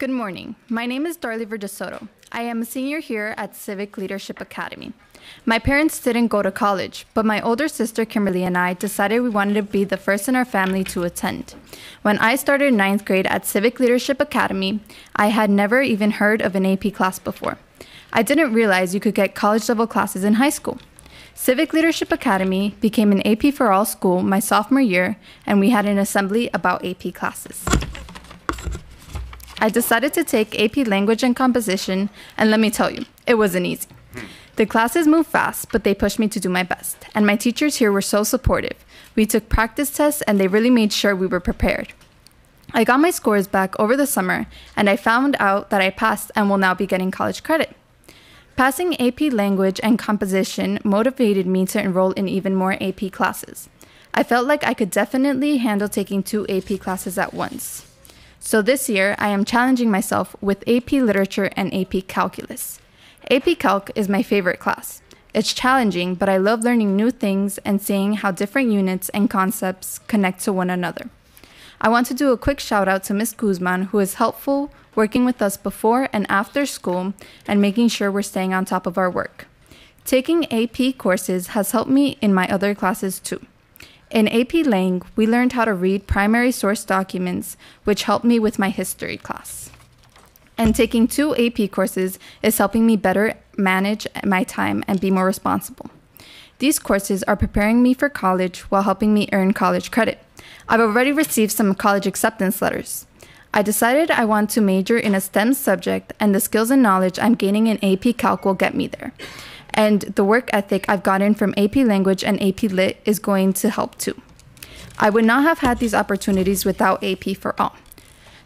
Good morning. My name is Darly Verdesoto. I am a senior here at Civic Leadership Academy. My parents didn't go to college, but my older sister Kimberly and I decided we wanted to be the first in our family to attend. When I started 9th grade at Civic Leadership Academy, I had never even heard of an AP class before. I didn't realize you could get college-level classes in high school. Civic Leadership Academy became an AP for all school my sophomore year, and we had an assembly about AP classes. I decided to take AP Language and Composition, and let me tell you, it wasn't easy. The classes moved fast, but they pushed me to do my best, and my teachers here were so supportive. We took practice tests, and they really made sure we were prepared. I got my scores back over the summer, and I found out that I passed and will now be getting college credit. Passing AP Language and Composition motivated me to enroll in even more AP classes. I felt like I could definitely handle taking 2 AP classes at once. So this year, I am challenging myself with AP Literature and AP Calculus. AP Calc is my favorite class. It's challenging, but I love learning new things and seeing how different units and concepts connect to one another. I want to do a quick shout out to Ms. Guzman, who is helpful working with us before and after school and making sure we're staying on top of our work. Taking AP courses has helped me in my other classes too. In AP Lang, we learned how to read primary source documents, which helped me with my history class. And taking 2 AP courses is helping me better manage my time and be more responsible. These courses are preparing me for college while helping me earn college credit. I've already received some college acceptance letters. I decided I want to major in a STEM subject, and the skills and knowledge I'm gaining in AP Calc will get me there. And the work ethic I've gotten from AP Language and AP Lit is going to help too. I would not have had these opportunities without AP for All.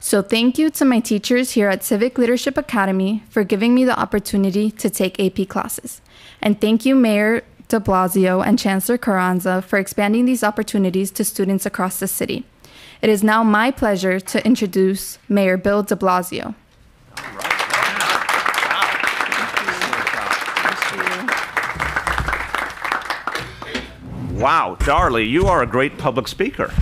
So thank you to my teachers here at Civic Leadership Academy for giving me the opportunity to take AP classes. And thank you, Mayor de Blasio and Chancellor Carranza, for expanding these opportunities to students across the city. It is now my pleasure to introduce Mayor Bill de Blasio. Wow, Darly, you are a great public speaker.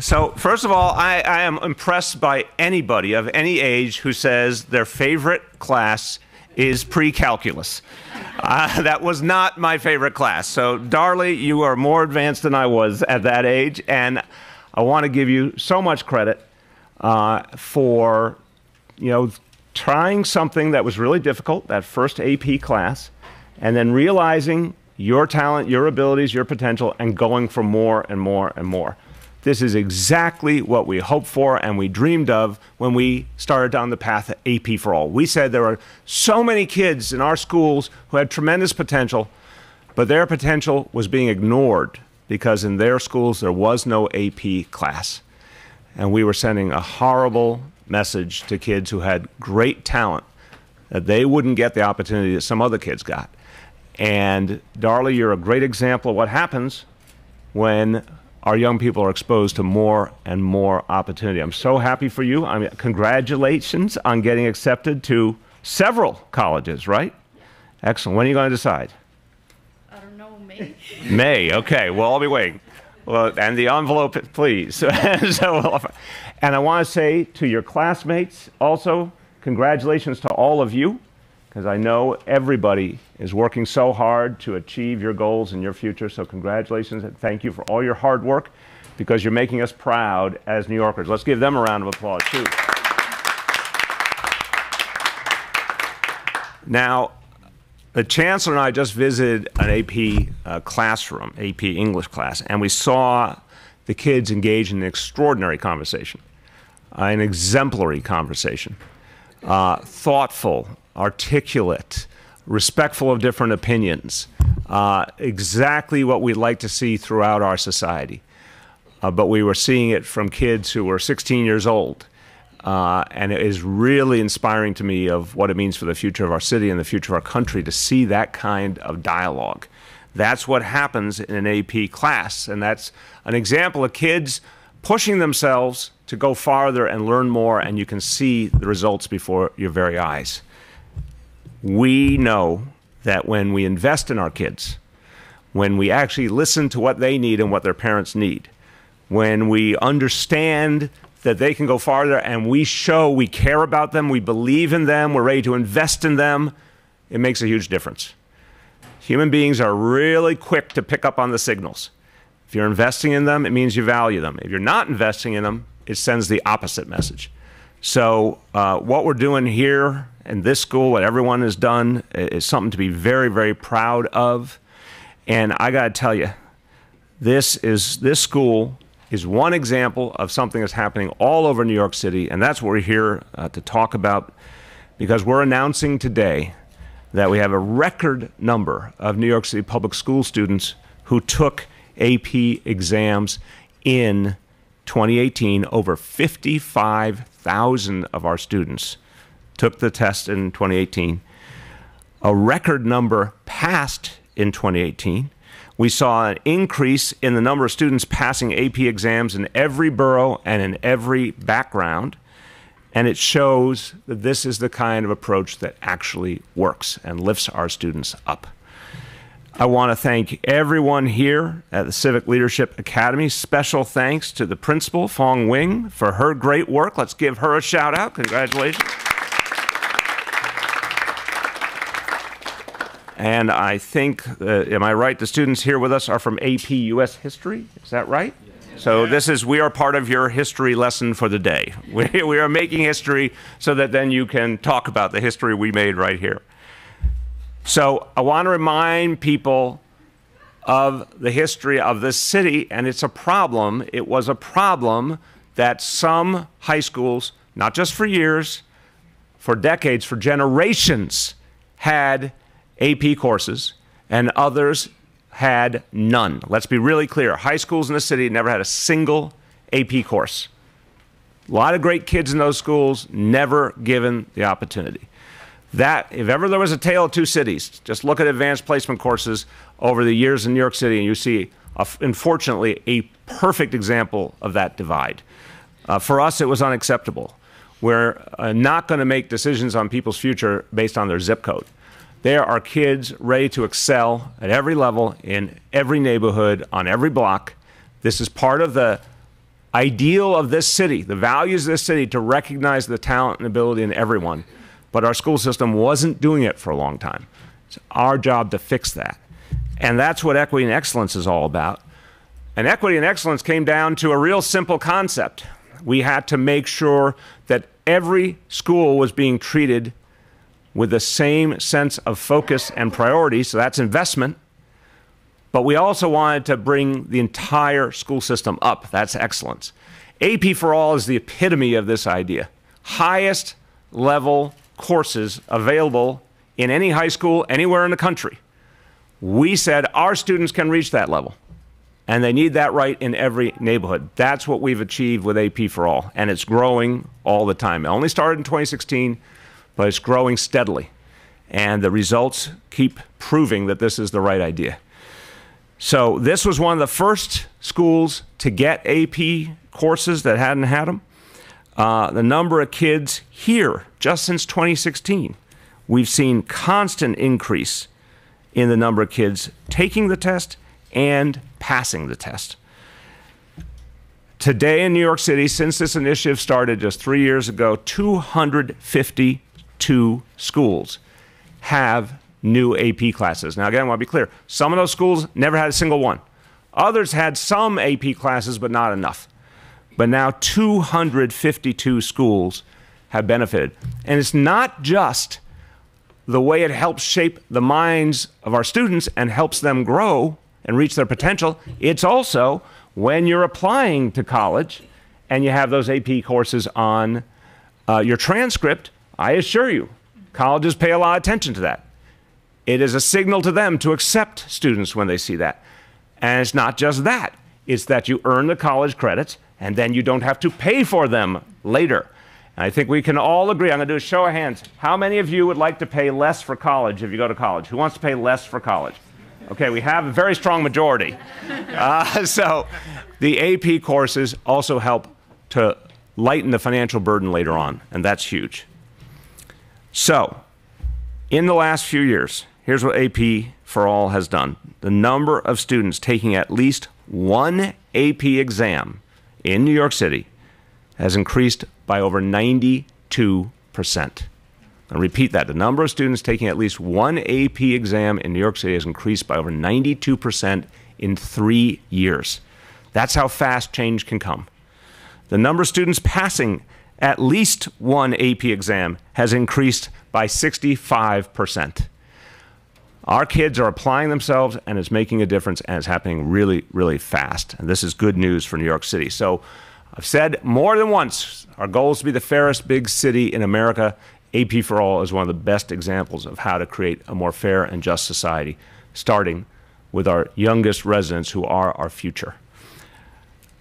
So first of all, I am impressed by anybody of any age who says their favorite class is pre-calculus. That was not my favorite class. So Darly, you are more advanced than I was at that age, and I want to give you so much credit for, trying something that was really difficult, that first AP class, and then realizing your talent, your abilities, your potential, and going for more and more and more. This is exactly what we hoped for and we dreamed of when we started down the path of AP for All. We said there are so many kids in our schools who had tremendous potential, but their potential was being ignored because in their schools there was no AP class. And we were sending a horrible message to kids who had great talent that they wouldn't get the opportunity that some other kids got. And Darly, you're a great example of what happens when our young people are exposed to more and more opportunity. I'm so happy for you. Congratulations on getting accepted to several colleges, right? Excellent. When are you going to decide? I don't know, May. May, okay. Well, I'll be waiting. Well, and the envelope, please. And I want to say to your classmates also, congratulations to all of you, because I know everybody is working so hard to achieve your goals and your future. So congratulations and thank you for all your hard work, because you're making us proud as New Yorkers. Let's give them a round of applause too. Now, the Chancellor and I just visited an AP classroom, AP English class, and we saw the kids engage in an extraordinary conversation, an exemplary conversation, thoughtful, articulate, respectful of different opinions, exactly what we'd like to see throughout our society. But we were seeing it from kids who were 16 years old. And it is really inspiring to me of what it means for the future of our city and the future of our country to see that kind of dialogue. That's what happens in an AP class. And that's an example of kids pushing themselves to go farther and learn more, and you can see the results before your very eyes. We know that when we invest in our kids, when we actually listen to what they need and what their parents need, when we understand that they can go farther, and we show we care about them, we believe in them, we're ready to invest in them, it makes a huge difference. Human beings are really quick to pick up on the signals. If you're investing in them, it means you value them. If you're not investing in them, it sends the opposite message. So what we're doing here in this school, what everyone has done, is something to be very, very proud of. And I got to tell you, this school is one example of something that's happening all over New York City, and that's what we're here to talk about, because we're announcing today that we have a record number of New York City public school students who took AP exams in 2018. Over 55,000 of our students took the test in 2018. A record number passed in 2018. We saw an increase in the number of students passing AP exams in every borough and in every background. And it shows that this is the kind of approach that actually works and lifts our students up. I want to thank everyone here at the Civic Leadership Academy. Special thanks to the principal, Fong Wing, for her great work. Let's give her a shout out. Congratulations. And I think, am I right, the students here with us are from AP US History? Is that right? So we are part of your history lesson for the day. We are making history so that then you can talk about the history we made right here. So I want to remind people of the history of this city, and it's a problem. It was a problem that some high schools, not just for years, for decades, for generations, had AP courses, and others had none. Let's be really clear. High schools in the city never had a single AP course. A lot of great kids in those schools, never given the opportunity. That, if ever there was a tale of two cities, just look at advanced placement courses over the years in New York City, and you see, unfortunately, a perfect example of that divide. For us, it was unacceptable. We're not going to make decisions on people's future based on their zip code. There are kids ready to excel at every level, in every neighborhood, on every block. This is part of the ideal of this city, the values of this city, to recognize the talent and ability in everyone. But our school system wasn't doing it for a long time. It's our job to fix that. And that's what equity and excellence is all about. And equity and excellence came down to a real simple concept. We had to make sure that every school was being treated with the same sense of focus and priority, so that's investment. But we also wanted to bring the entire school system up. That's excellence. AP for All is the epitome of this idea. Highest level courses available in any high school anywhere in the country. We said our students can reach that level, and they need that right in every neighborhood. That's what we've achieved with AP for All, and it's growing all the time. It only started in 2016, but it's growing steadily, and the results keep proving that this is the right idea. So this was one of the first schools to get AP courses that hadn't had them. The number of kids here, just since 2016, we've seen constant increase in the number of kids taking the test and passing the test. Today in New York City, since this initiative started just 3 years ago, 252 schools have new AP classes. Now, again, I want to be clear. Some of those schools never had a single one. Others had some AP classes, but not enough. But now 252 schools have benefited. And it's not just the way it helps shape the minds of our students and helps them grow and reach their potential. It's also when you're applying to college and you have those AP courses on your transcript, I assure you, colleges pay a lot of attention to that. It is a signal to them to accept students when they see that. And it's not just that. It's that you earn the college credits, and then you don't have to pay for them later. And I think we can all agree, I'm going to do a show of hands. How many of you would like to pay less for college if you go to college? Who wants to pay less for college? Okay, we have a very strong majority. So the AP courses also help to lighten the financial burden later on, and that's huge. So in the last few years, here's what AP for All has done. The number of students taking at least one AP exam in New York City has increased by over 92%. I'll repeat that. The number of students taking at least one AP exam in New York City has increased by over 92% in 3 years. That's how fast change can come. The number of students passing at least one AP exam has increased by 65%. Our kids are applying themselves, and it's making a difference, and it's happening really, really fast. And this is good news for New York City. So I've said more than once, our goal is to be the fairest big city in America. AP for All is one of the best examples of how to create a more fair and just society, starting with our youngest residents who are our future.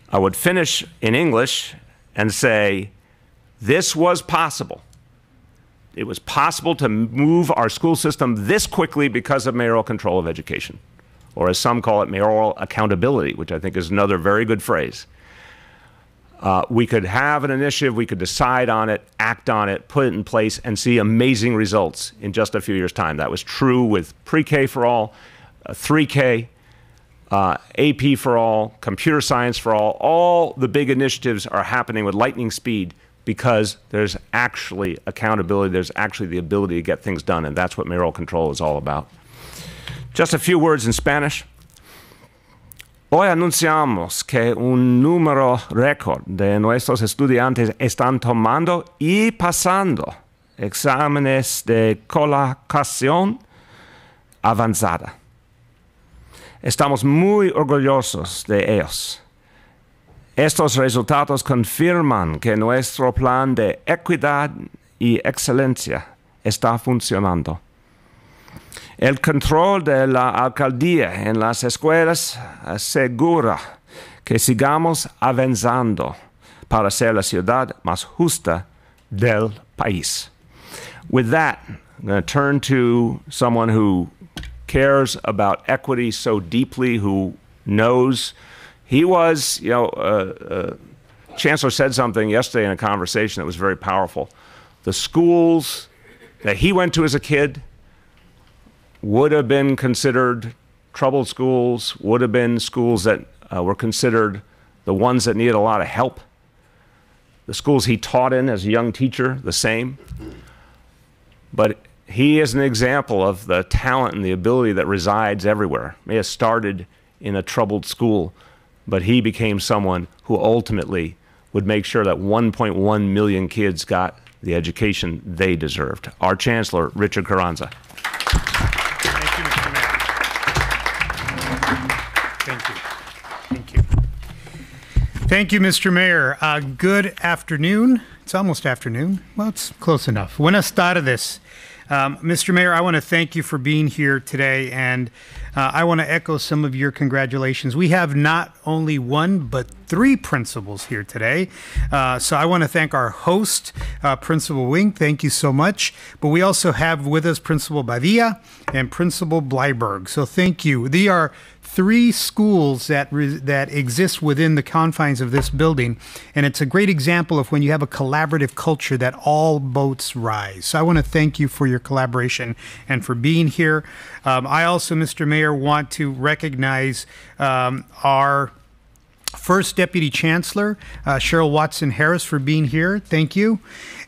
I would finish in English and say, this was possible. It was possible to move our school system this quickly because of mayoral control of education, or as some call it, mayoral accountability, which I think is another very good phrase. We could have an initiative, we could decide on it, act on it, put it in place, and see amazing results in just a few years' time. That was true with pre-K for all, 3K, AP for all, computer science for all the big initiatives are happening with lightning speed because there's actually accountability, there's actually the ability to get things done, and that's what mayoral control is all about. Just a few words in Spanish. Hoy anunciamos que un número récord de nuestros estudiantes están tomando y pasando exámenes de colocación avanzada. Estamos muy orgullosos de ellos. Estos resultados confirman que nuestro plan de equidad y excelencia está funcionando. El control de la alcaldía en las escuelas asegura que sigamos avanzando para ser la ciudad más justa del país. With that, I'm going to turn to someone who cares about equity so deeply, who knows. He was, Chancellor said something yesterday in a conversation that was very powerful. The schools that he went to as a kid would have been considered troubled schools, would have been schools that were considered the ones that needed a lot of help. The schools he taught in as a young teacher, the same. But he is an example of the talent and the ability that resides everywhere. May have started in a troubled school, but he became someone who ultimately would make sure that 1.1 million kids got the education they deserved. Our Chancellor, Richard Carranza. Thank you, Mr. Mayor. Thank you. Thank you. Thank you, Mr. Mayor. Good afternoon. It's almost afternoon. Well, it's close enough. Buenas tardes. Mr. Mayor, I want to thank you for being here today, and I want to echo some of your congratulations. We have not only one, but 3 principals here today. So I want to thank our host, Principal Wing. Thank you so much. But we also have with us Principal Badia and Principal Bleiberg. So thank you. They are 3 schools that exist within the confines of this building, and it's a great example of when you have a collaborative culture that all boats rise. So I want to thank you for your collaboration and for being here. I also, Mr. Mayor, want to recognize our First Deputy Chancellor, Cheryl Watson Harris, for being here. Thank you.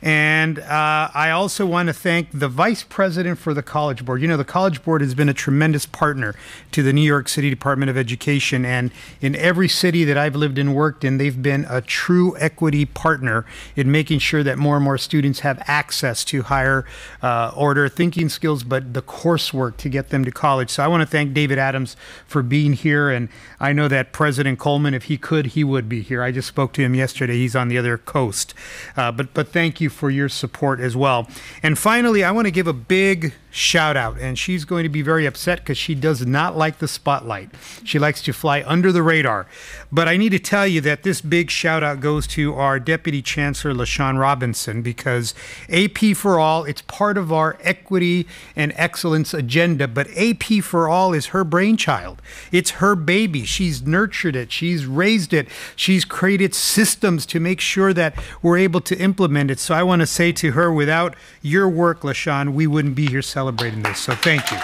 And I also want to thank the Vice President for the College Board. You know, the College Board has been a tremendous partner to the New York City Department of Education. And in every city that I've lived and worked in, they've been a true equity partner in making sure that more and more students have access to higher order thinking skills, but the coursework to get them to college. So I want to thank David Adams for being here. And I know that President Coleman, if he could, he would be here. I just spoke to him yesterday. He's on the other coast. But thank you for your support as well. And finally, I want to give a big shout out, and she's going to be very upset because she does not like the spotlight. She likes to fly under the radar. But I need to tell you that this big shout out goes to our Deputy Chancellor, LaShawn Robinson, because AP for All, it's part of our equity and excellence agenda, but AP for All is her brainchild. It's her baby. She's nurtured it. She's raised it. She's created systems to make sure that we're able to implement it. So I want to say to her, without your work, LaShawn, we wouldn't be here celebrating this. So thank you.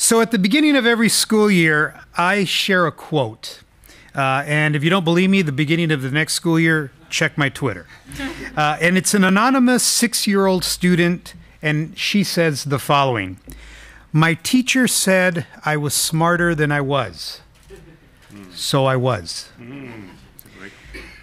So at the beginning of every school year, I share a quote. And if you don't believe me, the beginning of the next school year, check my Twitter. And it's an anonymous 6-year-old student, and she says the following: "My teacher said I was smarter than I was, so I was."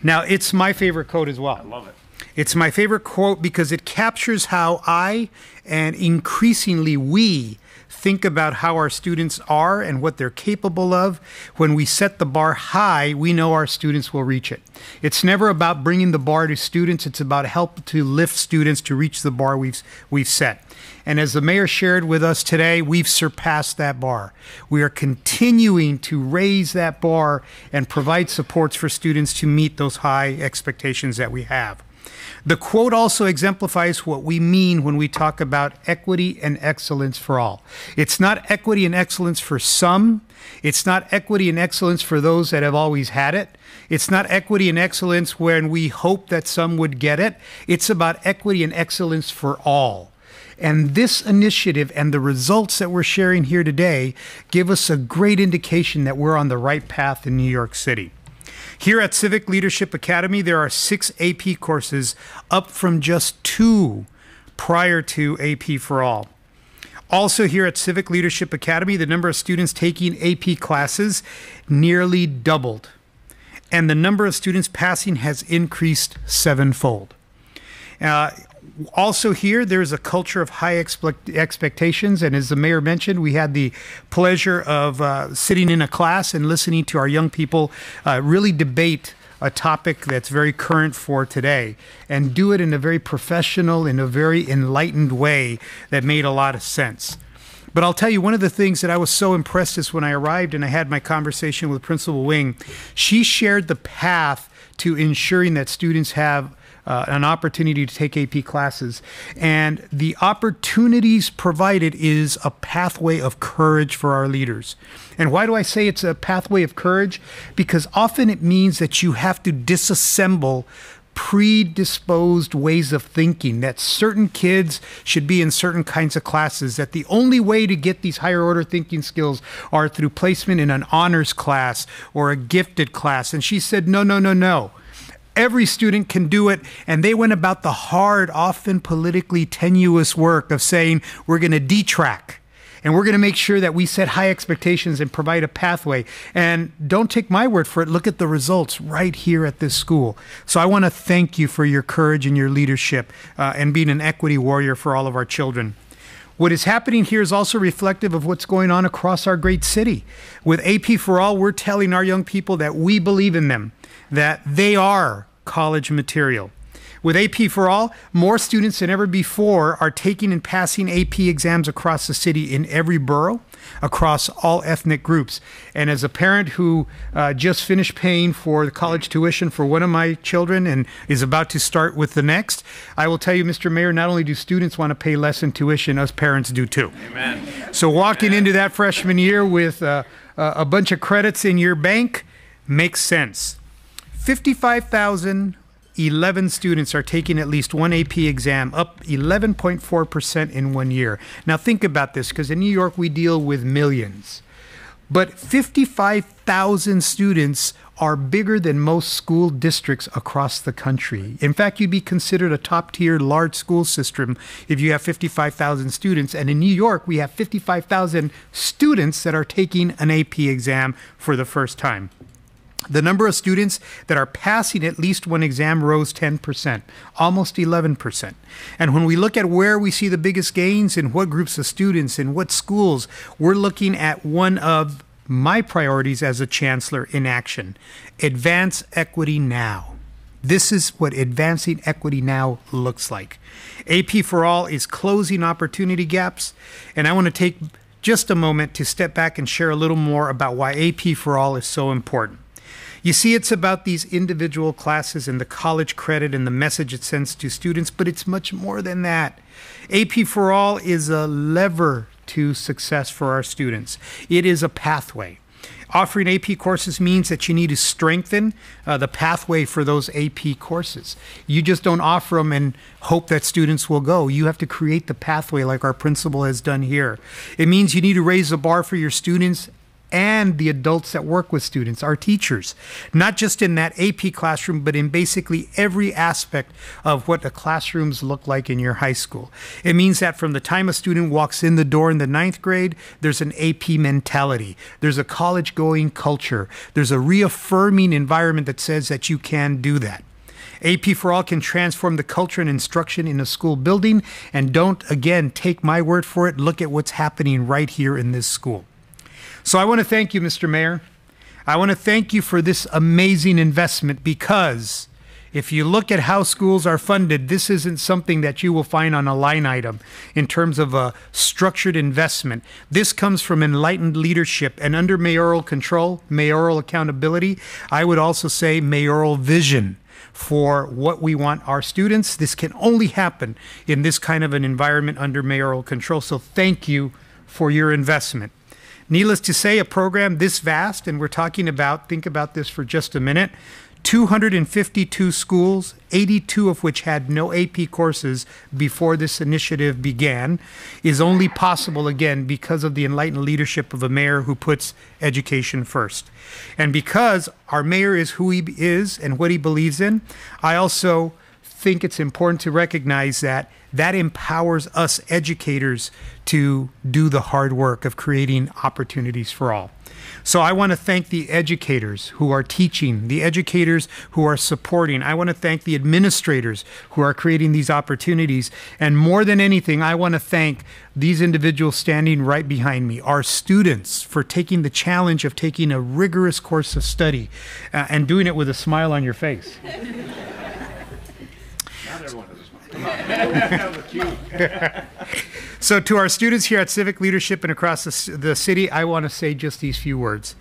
Now, it's my favorite quote as well. I love it. It's my favorite quote because it captures how I, and increasingly we, think about how our students are and what they're capable of. When we set the bar high, we know our students will reach it. It's never about bringing the bar to students. It's about help to lift students to reach the bar we've set. And as the mayor shared with us today, we've surpassed that bar. We are continuing to raise that bar and provide supports for students to meet those high expectations that we have. The quote also exemplifies what we mean when we talk about equity and excellence for all. It's not equity and excellence for some. It's not equity and excellence for those that have always had it. It's not equity and excellence when we hope that some would get it. It's about equity and excellence for all. And this initiative and the results that we're sharing here today give us a great indication that we're on the right path in New York City. Here at Civic Leadership Academy, there are 6 AP courses, up from just 2 prior to AP for All. Also here at Civic Leadership Academy, the number of students taking AP classes nearly doubled, and the number of students passing has increased 7-fold. Also here, there's a culture of high expectations, and as the mayor mentioned, we had the pleasure of sitting in a class and listening to our young people really debate a topic that's very current for today, and do it in a very professional, in a very enlightened way that made a lot of sense. But I'll tell you, one of the things that I was so impressed is when I arrived and I had my conversation with Principal Wing, she shared the path to ensuring that students have an opportunity to take AP classes. And the opportunities provided is a pathway of courage for our leaders. And why do I say it's a pathway of courage? Because often it means that you have to disassemble predisposed ways of thinking, that certain kids should be in certain kinds of classes, that the only way to get these higher order thinking skills are through placement in an honors class or a gifted class. And she said, no, no, no, no. Every student can do it, and they went about the hard, often politically tenuous work of saying, we're going to detrack, and we're going to make sure that we set high expectations and provide a pathway. And don't take my word for it, look at the results right here at this school. So I want to thank you for your courage and your leadership and being an equity warrior for all of our children. What is happening here is also reflective of what's going on across our great city. With AP for All, we're telling our young people that we believe in them, that they are college material. With AP for All, more students than ever before are taking and passing AP exams across the city in every borough, across all ethnic groups. And as a parent who just finished paying for the college tuition for one of my children and is about to start with the next, I will tell you, Mr. Mayor, not only do students want to pay less in tuition, us parents do too. Amen. So walking into that freshman year with a bunch of credits in your bank makes sense. 55,011 students are taking at least one AP exam, up 11.4% in 1 year. Now think about this, because in New York we deal with millions. But 55,000 students are bigger than most school districts across the country. In fact, you'd be considered a top-tier large school system if you have 55,000 students. And in New York, we have 55,000 students that are taking an AP exam for the first time. The number of students that are passing at least one exam rose 10%, almost 11%. And when we look at where we see the biggest gains in what groups of students, in what schools, we're looking at one of my priorities as a chancellor in action: advance equity now. This is what advancing equity now looks like. AP for All is closing opportunity gaps, and I want to take just a moment to step back and share a little more about why AP for All is so important. You see, it's about these individual classes and the college credit and the message it sends to students, but it's much more than that. AP for All is a lever to success for our students. It is a pathway. Offering AP courses means that you need to strengthen the pathway for those AP courses. You just don't offer them and hope that students will go. You have to create the pathway like our principal has done here. It means you need to raise the bar for your students and the adults that work with students, our teachers, not just in that AP classroom, but in basically every aspect of what the classrooms look like in your high school. It means that from the time a student walks in the door in the 9th grade, there's an AP mentality. There's a college-going culture. There's a reaffirming environment that says that you can do that. AP for All can transform the culture and instruction in a school building. And don't, again, take my word for it. Look at what's happening right here in this school. So I want to thank you, Mr. Mayor. I want to thank you for this amazing investment, because if you look at how schools are funded, this isn't something that you will find on a line item in terms of a structured investment. This comes from enlightened leadership, and under mayoral control, mayoral accountability, I would also say mayoral vision for what we want our students. This can only happen in this kind of an environment under mayoral control. So thank you for your investment. Needless to say, a program this vast, and we're talking about, think about this for just a minute, 252 schools, 82 of which had no AP courses before this initiative began, is only possible, again, because of the enlightened leadership of a mayor who puts education first. And because our mayor is who he is and what he believes in, I also think it's important to recognize that that empowers us educators to do the hard work of creating opportunities for all. So I want to thank the educators who are teaching, the educators who are supporting. I want to thank the administrators who are creating these opportunities. And more than anything, I want to thank these individuals standing right behind me, our students, for taking the challenge of taking a rigorous course of study and doing it with a smile on your face. So to our students here at Civic Leadership and across the city, I want to say just these few words.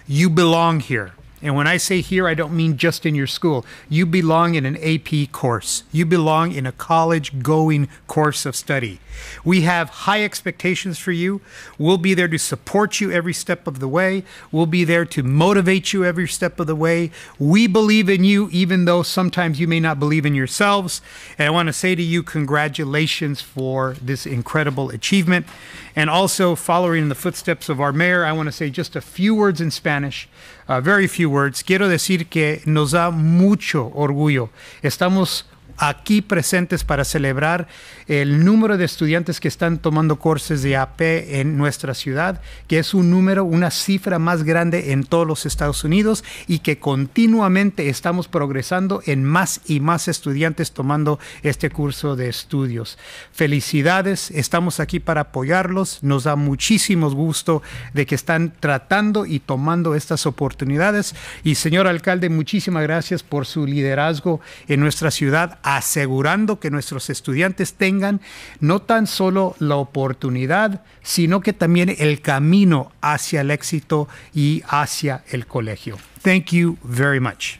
You belong here. And when I say here, I don't mean just in your school. You belong in an AP course. You belong in a college-going course of study. We have high expectations for you. We'll be there to support you every step of the way. We'll be there to motivate you every step of the way. We believe in you, even though sometimes you may not believe in yourselves. And I want to say to you, congratulations for this incredible achievement. And also, following in the footsteps of our mayor, I want to say just a few words in Spanish, very few words. Quiero decir que nos da mucho orgullo. Estamos aquí presentes para celebrar el número de estudiantes que están tomando cursos de AP en nuestra ciudad, que es un número, una cifra más grande en todos los Estados Unidos, y que continuamente estamos progresando en más y más estudiantes tomando este curso de estudios. Felicidades, estamos aquí para apoyarlos. Nos da muchísimo gusto de que están tratando y tomando estas oportunidades. Y señor alcalde, muchísimas gracias por su liderazgo en nuestra ciudad, asegurando que nuestros estudiantes tengan no tan solo la oportunidad, sino que también el camino hacia el éxito y hacia el colegio. Thank you very much.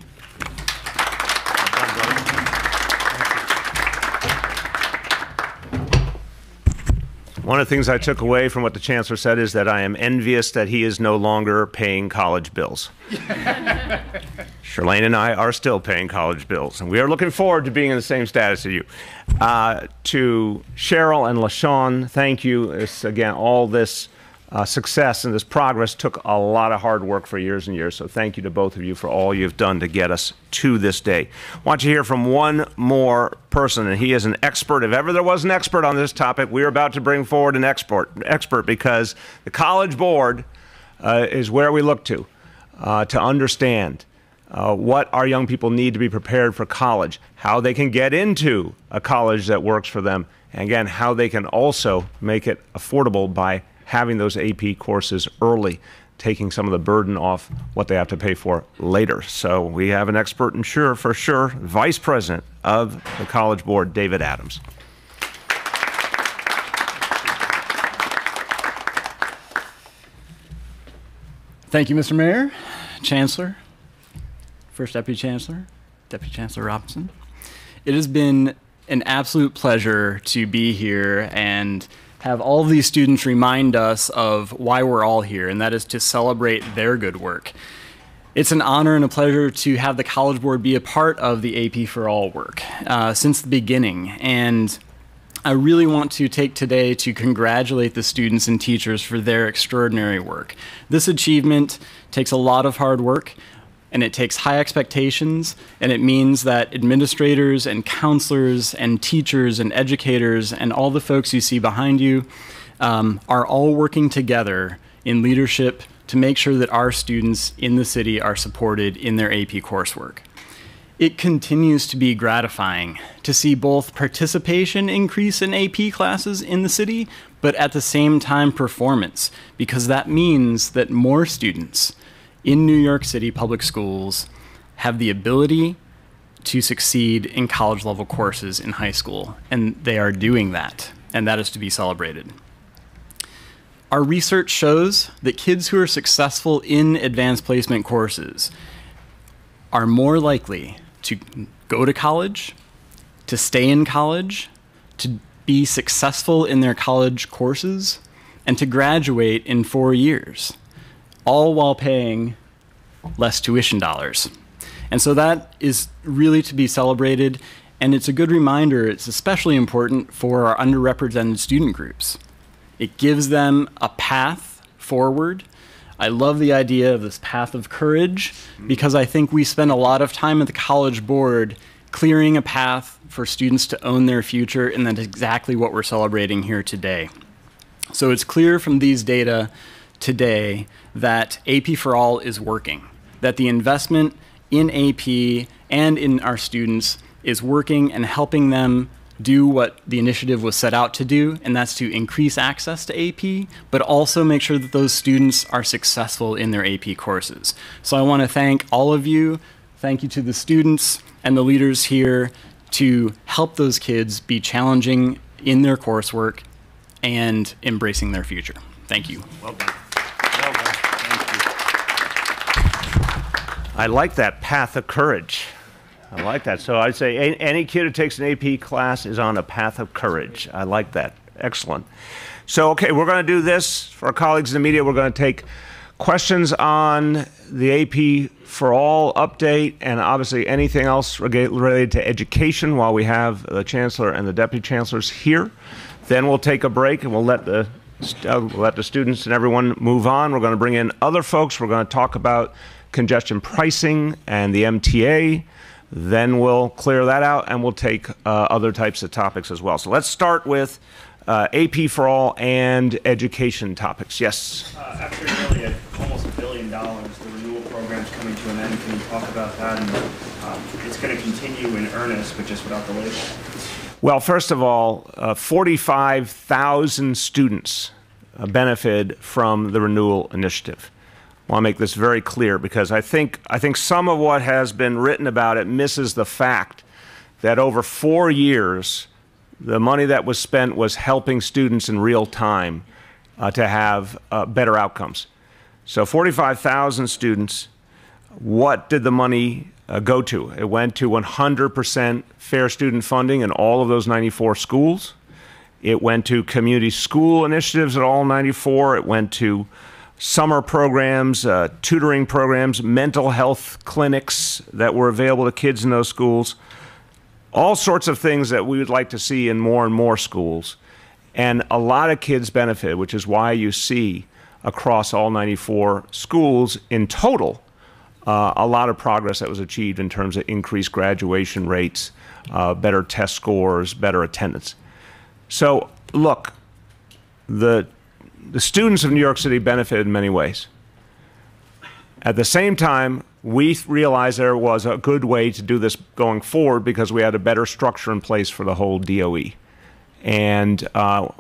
One of the things I took away from what the chancellor said is that I am envious that he is no longer paying college bills. Charlene and I are still paying college bills, and we are looking forward to being in the same status as you. To Cheryl and LaShawn, thank you. Again, all this success and this progress took a lot of hard work for years and years, so thank you to both of you for all you've done to get us to this day. I want you to hear from one more person, and he is an expert. If ever there was an expert on this topic, we are about to bring forward an expert because the College Board is where we look to understand what our young people need to be prepared for college, how they can get into a college that works for them, and again, how they can also make it affordable by having those AP courses early, taking some of the burden off what they have to pay for later. So we have an expert, and for sure, Vice President of the College Board, David Adams. Thank you, Mr. Mayor, Chancellor, First Deputy Chancellor, Deputy Chancellor Robinson. It has been an absolute pleasure to be here and have all of these students remind us of why we're all here, and that is to celebrate their good work. It's an honor and a pleasure to have the College Board be a part of the AP for All work since the beginning, and I really want to take today to congratulate the students and teachers for their extraordinary work. This achievement takes a lot of hard work, and it takes high expectations, and it means that administrators and counselors and teachers and educators and all the folks you see behind you are all working together in leadership to make sure that our students in the city are supported in their AP coursework. It continues to be gratifying to see both participation increase in AP classes in the city, but at the same time performance, because that means that more students in New York City public schools have the ability to succeed in college-level courses in high school, and they are doing that, and that is to be celebrated. Our research shows that kids who are successful in advanced placement courses are more likely to go to college, to stay in college, to be successful in their college courses, and to graduate in 4 years, all while paying less tuition dollars. And so that is really to be celebrated, and it's a good reminder. It's especially important for our underrepresented student groups. It gives them a path forward. I love the idea of this path of courage, because I think we spend a lot of time at the College Board clearing a path for students to own their future, and that's exactly what we're celebrating here today. So it's clear from these data today that AP for All is working, that the investment in AP and in our students is working and helping them do what the initiative was set out to do, and that's to increase access to AP, but also make sure that those students are successful in their AP courses. So I want to thank all of you. Thank you to the students and the leaders here to help those kids be challenging in their coursework and embracing their future. Thank you. Well done. Well done. Thank you. I like that path of courage. I like that. So I'd say any kid who takes an AP class is on a path of courage. I like that. Excellent. So, okay, we're going to do this for our colleagues in the media. We're going to take questions on the AP for All update, and obviously anything else related to education while we have the Chancellor and the Deputy Chancellors here. Then we'll take a break, and we'll let the students and everyone move on. We're going to bring in other folks. We're going to talk about congestion pricing and the MTA. Then we'll clear that out, and we'll take other types of topics as well. So let's start with AP for All and education topics. Yes? After nearly almost $1 billion, the renewal program's coming to an end. Can you talk about that? And it's going to continue in earnest, but just without the label. Well, first of all, 45,000 students benefited from the renewal initiative. I want to make this very clear, because I think some of what has been written about it misses the fact that over 4 years, the money that was spent was helping students in real time to have better outcomes. So 45,000 students, what did the money go to? It went to 100% fair student funding in all of those 94 schools. It went to community school initiatives at all 94. It went to summer programs, tutoring programs, mental health clinics that were available to kids in those schools, all sorts of things that we would like to see in more and more schools. And a lot of kids benefit, which is why you see across all 94 schools in total a lot of progress that was achieved in terms of increased graduation rates, better test scores, better attendance. So look, the students of New York City benefited in many ways. At the same time, we realized there was a good way to do this going forward, because we had a better structure in place for the whole DOE. And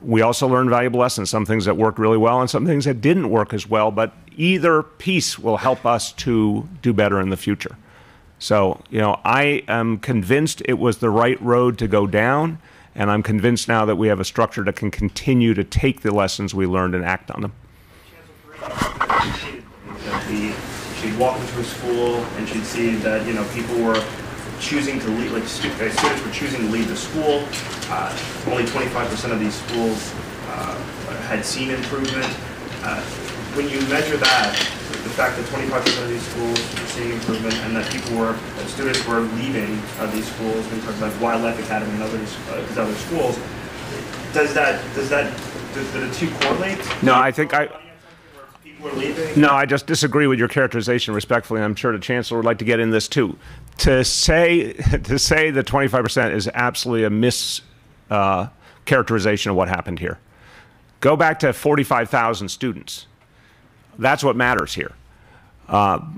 we also learned valuable lessons, some things that worked really well and some things that didn't work as well, but either piece will help us to do better in the future. So, you know, I am convinced it was the right road to go down, and I'm convinced now that we have a structure that can continue to take the lessons we learned and act on them. She'd walk into a school and she'd see that, you know, people were choosing to leave, like students were choosing to leave the school. Only 25% of these schools had seen improvement. When you measure that, the fact that 25% of these schools were seeing improvement and that students were leaving these schools, when you talk about Wildlife Academy and others, these other schools, do the two correlate? No, I think People are leaving? No, I just disagree with your characterization respectfully, and I'm sure the Chancellor would like to get in this too. To say that 25% is absolutely a mischaracterization of what happened here. Go back to 45,000 students. That's what matters here.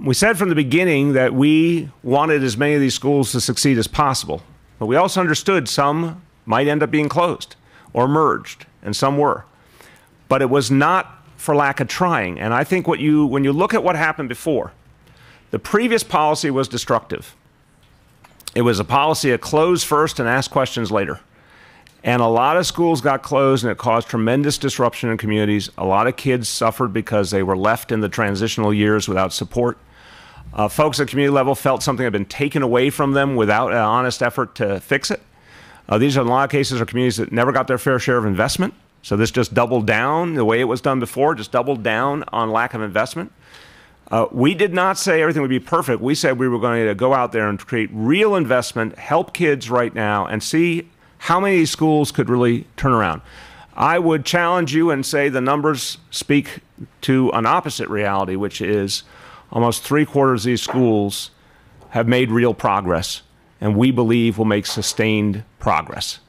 We said from the beginning that we wanted as many of these schools to succeed as possible, but we also understood some might end up being closed or merged, and some were. But it was not for lack of trying. And I think when you look at what happened before, the previous policy was destructive. It was a policy of close first and ask questions later. And a lot of schools got closed, and it caused tremendous disruption in communities. A lot of kids suffered because they were left in the transitional years without support. Folks at community level felt something had been taken away from them without an honest effort to fix it. These are, in a lot of cases, are communities that never got their fair share of investment. So this just doubled down, the way it was done before, just doubled down on lack of investment. We did not say everything would be perfect. We said we were going to go out there and create real investment, help kids right now, and see how many schools could really turn around. I would challenge you and say the numbers speak to an opposite reality, which is almost 3/4 of these schools have made real progress, and we believe will make sustained progress.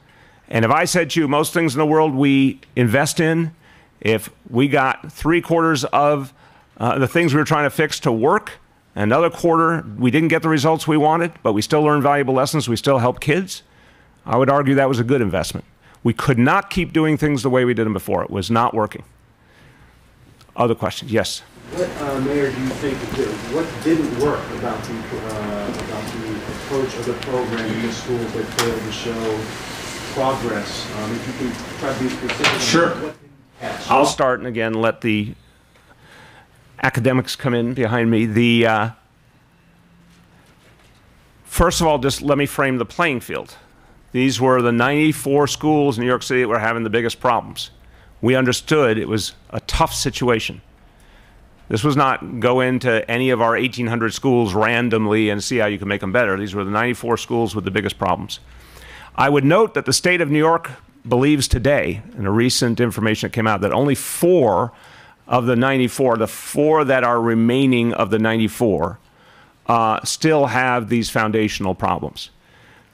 And if I said to you, most things in the world we invest in, if we got 3/4 of the things we were trying to fix to work, another quarter we didn't get the results we wanted, but we still learned valuable lessons, we still help kids, I would argue that was a good investment. We could not keep doing things the way we did them before. It was not working. Other questions? Yes? What, Mayor, do you think, what didn't work about the approach of the program in the schools that failed to show progress? If you can try to be specific. Sure. What didn't pass? I'll start and again let the academics come in behind me. First of all, just let me frame the playing field. These were the 94 schools in New York City that were having the biggest problems. We understood it was a tough situation. This was not go into any of our 1,800 schools randomly and see how you can make them better. These were the 94 schools with the biggest problems. I would note that the state of New York believes today, in a recent information that came out, that only 4 of the 94, the 4 that are remaining of the 94, still have these foundational problems.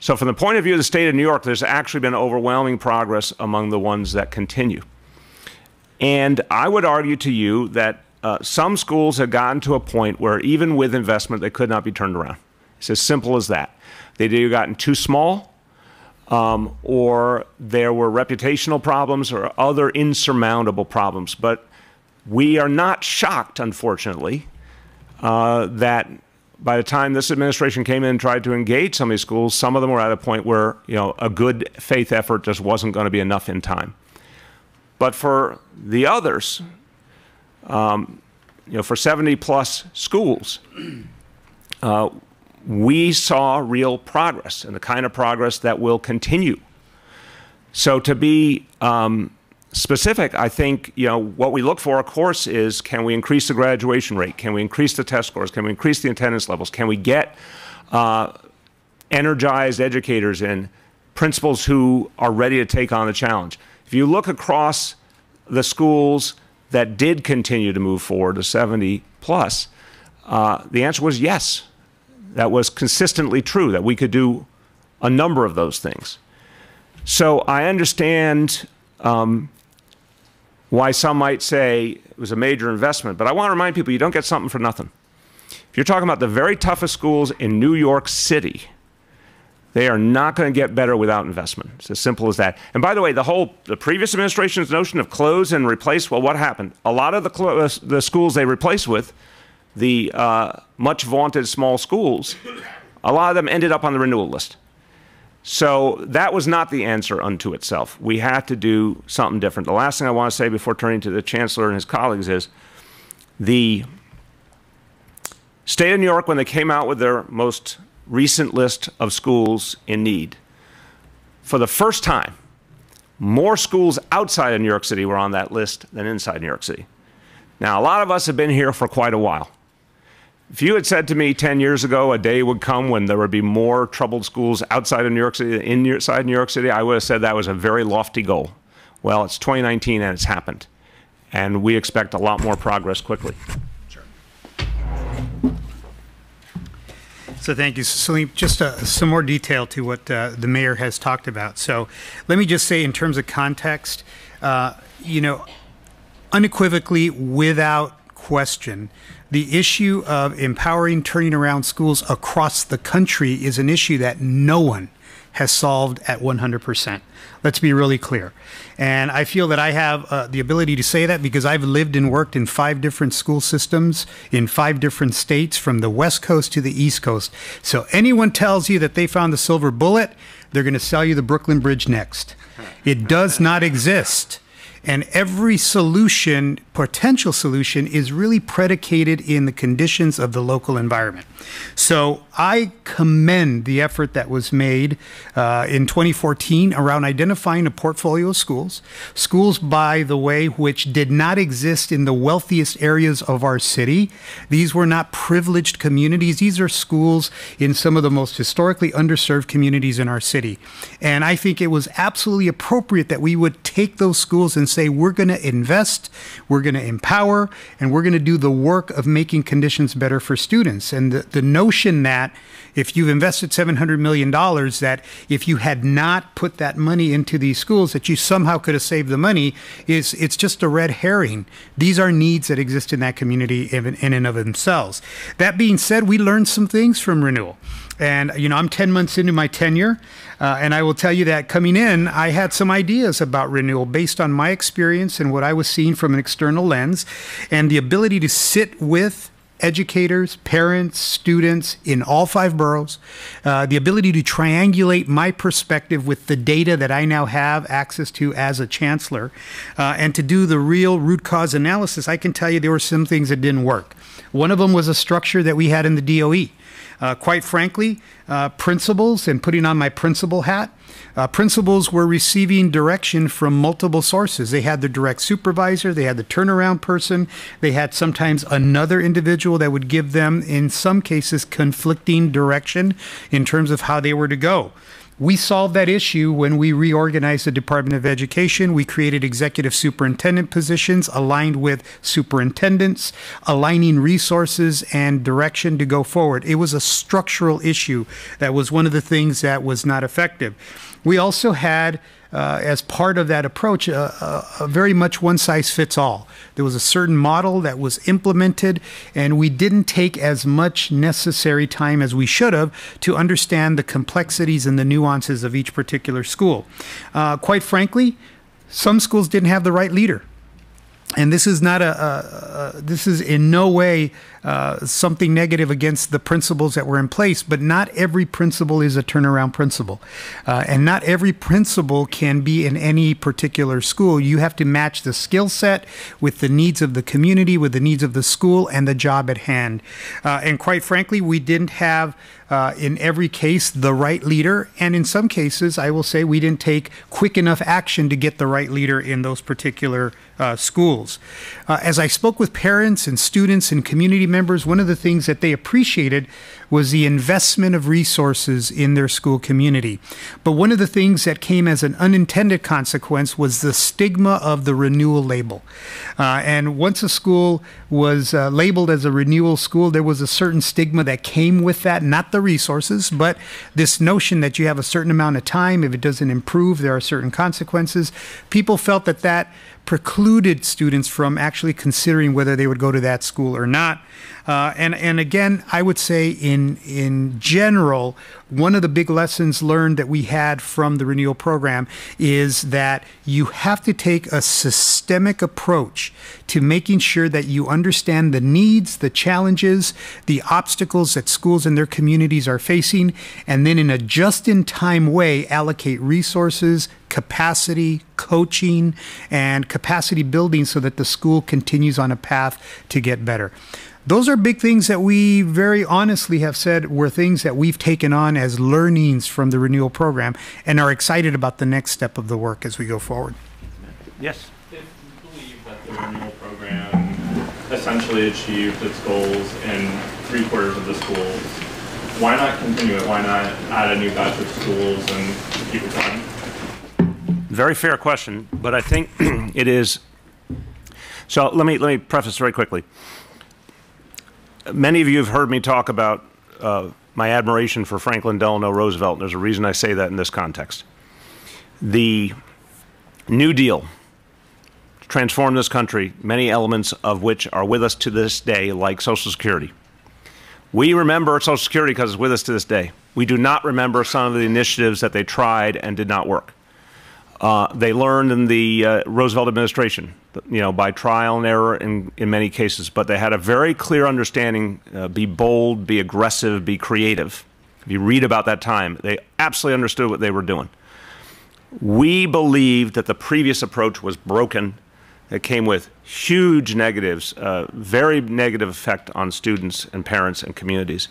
So from the point of view of the state of New York, there's actually been overwhelming progress among the ones that continue. And I would argue to you that some schools have gotten to a point where even with investment, they could not be turned around. It's as simple as that. They'd either gotten too small, or there were reputational problems or other insurmountable problems. But we are not shocked, unfortunately, that by the time this administration came in and tried to engage some of these schools, some of them were at a point where, a good faith effort just wasn't going to be enough in time. But for the others, for 70+ schools, we saw real progress, and the kind of progress that will continue. So to be specific, I think what we look for, of course, is can we increase the graduation rate? Can we increase the test scores? Can we increase the attendance levels? Can we get energized educators and principals who are ready to take on the challenge? If you look across the schools that did continue to move forward, the 70+, the answer was yes. That was consistently true, that we could do a number of those things. So I understand why some might say it was a major investment, but I want to remind people you don't get something for nothing. If you're talking about the very toughest schools in New York City, they are not going to get better without investment. It's as simple as that. And by the way, the previous administration's notion of close and replace, well, what happened? A lot of the schools they replaced with, the much vaunted small schools, a lot of them ended up on the renewal list. So that was not the answer unto itself. We had to do something different. The last thing I want to say before turning to the Chancellor and his colleagues is the state of New York, when they came out with their most recent list of schools in need. For the first time, more schools outside of New York City were on that list than inside New York City. Now, a lot of us have been here for quite a while. If you had said to me 10 years ago a day would come when there would be more troubled schools outside of New York City than inside New York City, I would have said that was a very lofty goal. Well, it's 2019 and it's happened. And we expect a lot more progress quickly. Sure. So thank you, Salim. Just some more detail to what the mayor has talked about. So let me just say in terms of context, unequivocally, without question, the issue of empowering, turning around schools across the country is an issue that no one has solved at 100%. Let's be really clear. And I feel that I have the ability to say that because I've lived and worked in 5 different school systems in 5 different states from the West Coast to the East Coast. So anyone tells you that they found the silver bullet, they're going to sell you the Brooklyn Bridge next. It does not exist. And every solution, potential solution, is really predicated in the conditions of the local environment. So I commend the effort that was made in 2014 around identifying a portfolio of schools. Schools, by the way, which did not exist in the wealthiest areas of our city. These were not privileged communities. These are schools in some of the most historically underserved communities in our city. And I think it was absolutely appropriate that we would take those schools and say, we're going to invest, we're going to empower, and we're going to do the work of making conditions better for students. And the notion that if you've invested $700 million, that if you had not put that money into these schools, that you somehow could have saved the money, it's just a red herring. These are needs that exist in that community in and of themselves. That being said, we learned some things from renewal. And, I'm 10 months into my tenure, and I will tell you that coming in, I had some ideas about renewal based on my experience and what I was seeing from an external lens, and the ability to sit with educators, parents, students in all 5 boroughs, the ability to triangulate my perspective with the data that I now have access to as a chancellor, and to do the real root cause analysis. I can tell you there were some things that didn't work. One of them was a structure that we had in the DOE. Quite frankly, principals, and putting on my principal hat, principals were receiving direction from multiple sources. They had the direct supervisor, they had the turnaround person, they had sometimes another individual that would give them, in some cases, conflicting direction in terms of how they were to go. We solved that issue when we reorganized the Department of Education. We created executive superintendent positions aligned with superintendents, aligning resources and direction to go forward. It was a structural issue that was one of the things that was not effective. We also had, as part of that approach, a very much one-size-fits-all. There was a certain model that was implemented, and we didn't take as much necessary time as we should have to understand the complexities and the nuances of each particular school. Quite frankly, some schools didn't have the right leader. And this is not this is in no way something negative against the principles that were in place, but not every principal is a turnaround principal. And not every principal can be in any particular school. You have to match the skill set with the needs of the community, with the needs of the school, and the job at hand. And quite frankly, we didn't have in every case the right leader, and in some cases I will say we didn't take quick enough action to get the right leader in those particular schools. As I spoke with parents and students and community members, one of the things that they appreciated was the investment of resources in their school community. But one of the things that came as an unintended consequence was the stigma of the renewal label. And once a school was labeled as a renewal school, there was a certain stigma that came with that, not the resources, but this notion that you have a certain amount of time. If it doesn't improve, there are certain consequences. People felt that that precluded students from actually considering whether they would go to that school or not. And again, I would say in general, one of the big lessons learned that we had from the renewal program is that you have to take a systemic approach to making sure that you understand the needs, the challenges, the obstacles that schools and their communities are facing, and then in a just-in-time way allocate resources, capacity, coaching, and capacity building so that the school continues on a path to get better. Those are big things that we very honestly have said were things that we've taken on as learnings from the renewal program and are excited about the next step of the work as we go forward. Yes. If you believe that the renewal program essentially achieved its goals in 3/4 of the schools, why not continue it? Why not add a new batch of schools and keep it going? Very fair question, but I think it is. So let me preface very quickly. Many of you have heard me talk about my admiration for Franklin Delano Roosevelt, and there's a reason I say that in this context. The New Deal transformed this country, many elements of which are with us to this day, like Social Security. We remember Social Security because it's with us to this day. We do not remember some of the initiatives that they tried and did not work. They learned in the Roosevelt administration, by trial and error in many cases, but they had a very clear understanding, be bold, be aggressive, be creative. If you read about that time, they absolutely understood what they were doing. We believed that the previous approach was broken. It came with huge negatives, very negative effect on students and parents and communities.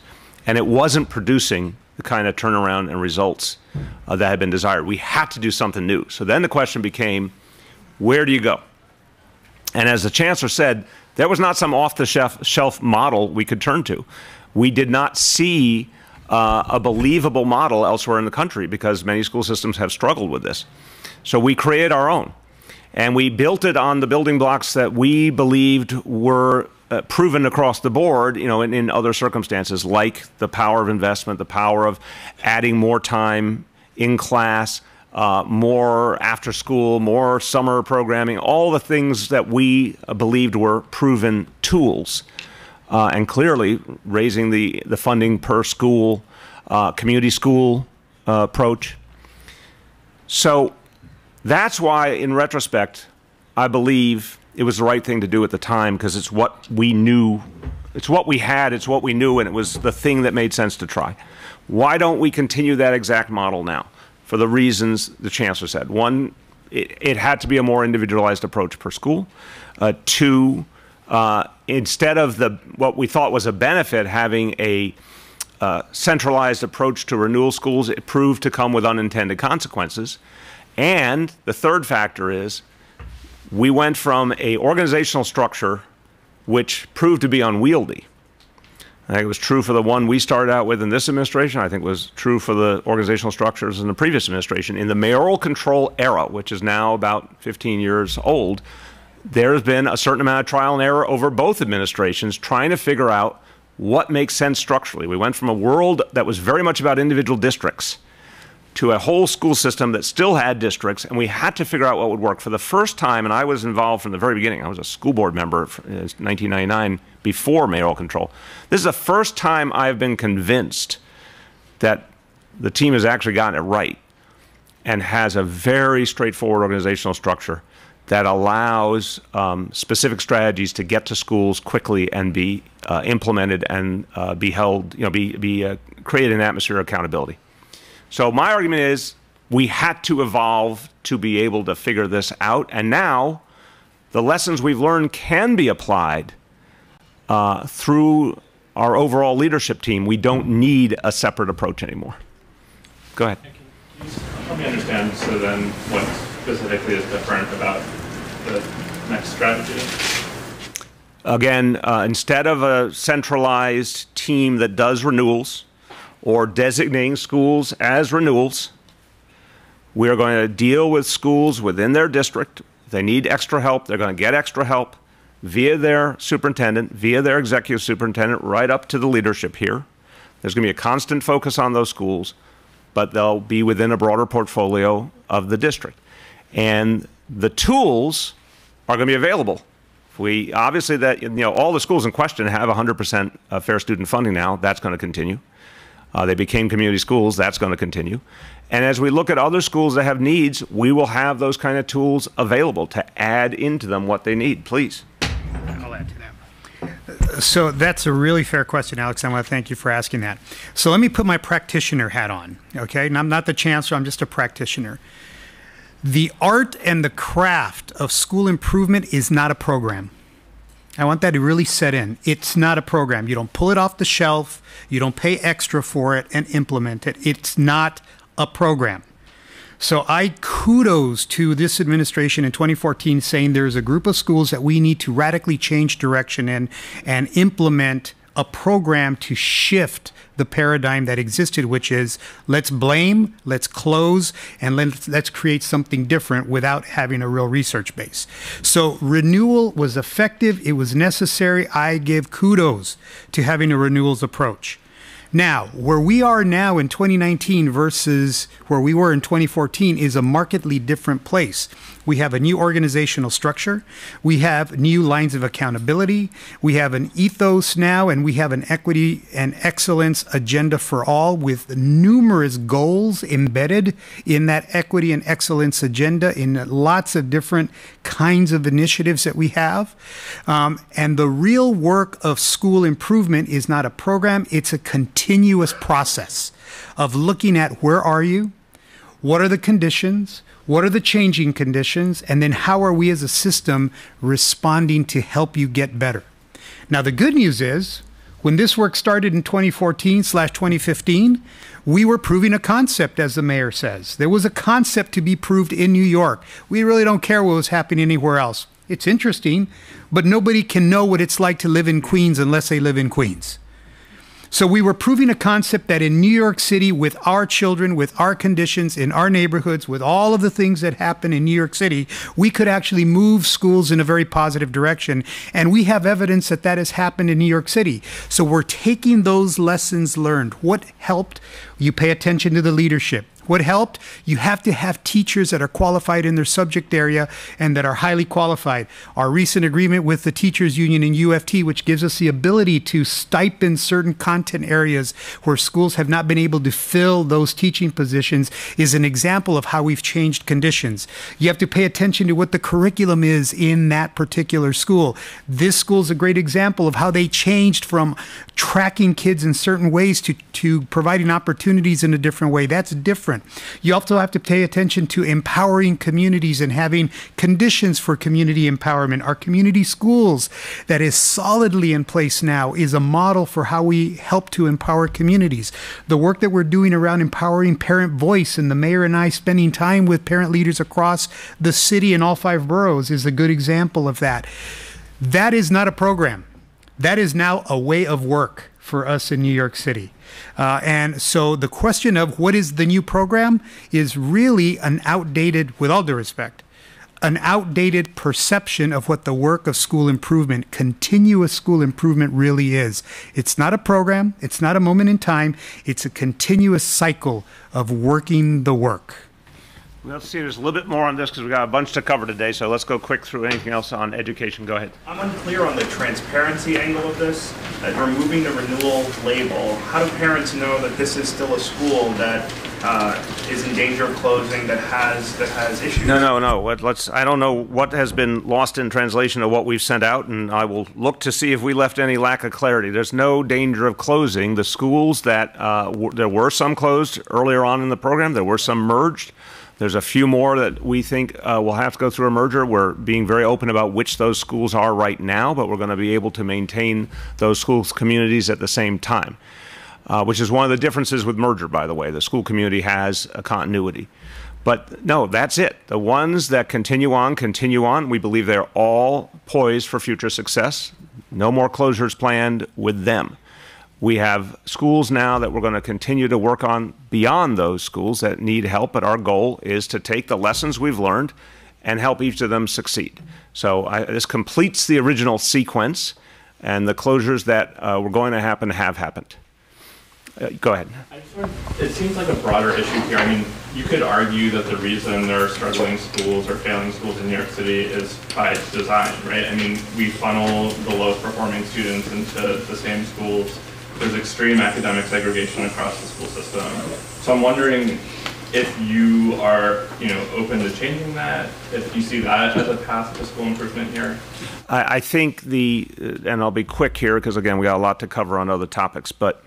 And it wasn't producing the kind of turnaround and results that had been desired. We had to do something new. So then the question became, where do you go? And as the Chancellor said, there was not some off-the-shelf model we could turn to. We did not see a believable model elsewhere in the country because many school systems have struggled with this. So we created our own. And we built it on the building blocks that we believed were proven across the board, in other circumstances, like the power of investment, the power of adding more time in class, more after school, more summer programming, all the things that we believed were proven tools. And clearly raising the funding per school, community school approach. So that's why, in retrospect, I believe it was the right thing to do at the time, because it's what we knew, it's what we had, it's what we knew, and it was the thing that made sense to try. Why don't we continue that exact model now? For the reasons the Chancellor said. One, it had to be a more individualized approach per school. Two, instead of what we thought was a benefit, having a centralized approach to renewal schools, it proved to come with unintended consequences. And the third factor is we went from an organizational structure which proved to be unwieldy. I think it was true for the one we started out with in this administration. I think it was true for the organizational structures in the previous administration. In the mayoral control era, which is now about 15 years old, there's been a certain amount of trial and error over both administrations trying to figure out what makes sense structurally. We went from a world that was very much about individual districts to a whole school system that still had districts, and we had to figure out what would work. For the first time, and I was involved from the very beginning, I was a school board member in 1999 before mayoral control. This is the first time I've been convinced that the team has actually gotten it right and has a very straightforward organizational structure that allows specific strategies to get to schools quickly and be implemented and be held, create an atmosphere of accountability. So my argument is we had to evolve to be able to figure this out, and now the lessons we've learned can be applied through our overall leadership team. We don't need a separate approach anymore. Go ahead. Can you help me understand, so then, what specifically is different about the next strategy? Again, instead of a centralized team that does renewals or designating schools as renewals, we are going to deal with schools within their district. If they need extra help, they're going to get extra help via their superintendent, via their executive superintendent, right up to the leadership here. There's going to be a constant focus on those schools, but they'll be within a broader portfolio of the district. And the tools are going to be available. We obviously all the schools in question have 100% fair student funding now. That's going to continue. They became community schools. That's going to continue. And as we look at other schools that have needs, we will have those kind of tools available to add into them what they need. Please. I'll add to that. So that's a really fair question, Alex. I want to thank you for asking that. So let me put my practitioner hat on, okay? And I'm not the chancellor. I'm just a practitioner. The art and the craft of school improvement is not a program. I want that to really set in. It's not a program. You don't pull it off the shelf. You don't pay extra for it and implement it. It's not a program. So I kudos to this administration in 2014 saying there's a group of schools that we need to radically change direction in and implement a program to shift the paradigm that existed, which is let's blame, let's close, and let's create something different without having a real research base. So renewal was effective. It was necessary. I give kudos to having a renewals approach. Now, where we are now in 2019 versus where we were in 2014 is a markedly different place. We have a new organizational structure. We have new lines of accountability. We have an ethos now, and we have an equity and excellence agenda for all with numerous goals embedded in that equity and excellence agenda in lots of different kinds of initiatives that we have. And the real work of school improvement is not a program. It's a continuous process of looking at where are you, what are the conditions, what are the changing conditions, and then how are we as a system responding to help you get better. Now, the good news is when this work started in 2014/2015, we were proving a concept, as the mayor says. There was a concept to be proved in New York. We really don't care what was happening anywhere else. It's interesting, but nobody can know what it's like to live in Queens unless they live in Queens. So we were proving a concept that in New York City, with our children, with our conditions, in our neighborhoods, with all of the things that happen in New York City, we could actually move schools in a very positive direction. And we have evidence that that has happened in New York City. So we're taking those lessons learned. What helped? You pay attention to the leadership. What helped? You have to have teachers that are qualified in their subject area and that are highly qualified. Our recent agreement with the teachers union in UFT, which gives us the ability to stipend certain content areas where schools have not been able to fill those teaching positions, is an example of how we've changed conditions. You have to pay attention to what the curriculum is in that particular school. This school is a great example of how they changed from tracking kids in certain ways to providing opportunities in a different way. That's different. You also have to pay attention to empowering communities and having conditions for community empowerment. Our community schools that is solidly in place now is a model for how we help to empower communities. The work that we're doing around empowering parent voice, and the mayor and I spending time with parent leaders across the city in all 5 boroughs, is a good example of that. That is not a program. That is now a way of work for us in New York City. And so the question of what is the new program is really an outdated, with all due respect, an outdated perception of what the work of school improvement, continuous school improvement, really is. It's not a program. It's not a moment in time. It's a continuous cycle of working the work. Let's see, there's a little bit more on this because we got a bunch to cover today, so let's go quick through anything else on education. Go ahead. I'm unclear on the transparency angle of this. Removing the renewal label, how do parents know that this is still a school that is in danger of closing, that has issues? No. I don't know what has been lost in translation of what we've sent out, and I will look to see if we left any lack of clarity. There's no danger of closing. The schools that there were some closed earlier on in the program, there were some merged. There's a few more that we think will have to go through a merger. We're being very open about which those schools are right now, but we're going to be able to maintain those schools' communities at the same time, which is one of the differences with merger, by the way. The school community has a continuity. But no, that's it. The ones that continue on. We believe they're all poised for future success. No more closures planned with them. We have schools now that we're going to continue to work on beyond those schools that need help, but our goal is to take the lessons we've learned and help each of them succeed. So this completes the original sequence, and the closures that were going to happen have happened. Go ahead. It seems like a broader issue here. I mean, you could argue that the reason there are struggling schools or failing schools in New York City is by design, right? I mean, we funnel the lowest performing students into the same schools. There's extreme academic segregation across the school system. So I'm wondering if you are, open to changing that, if you see that as a path to school improvement here. I think and I'll be quick here because again, we got a lot to cover on other topics, but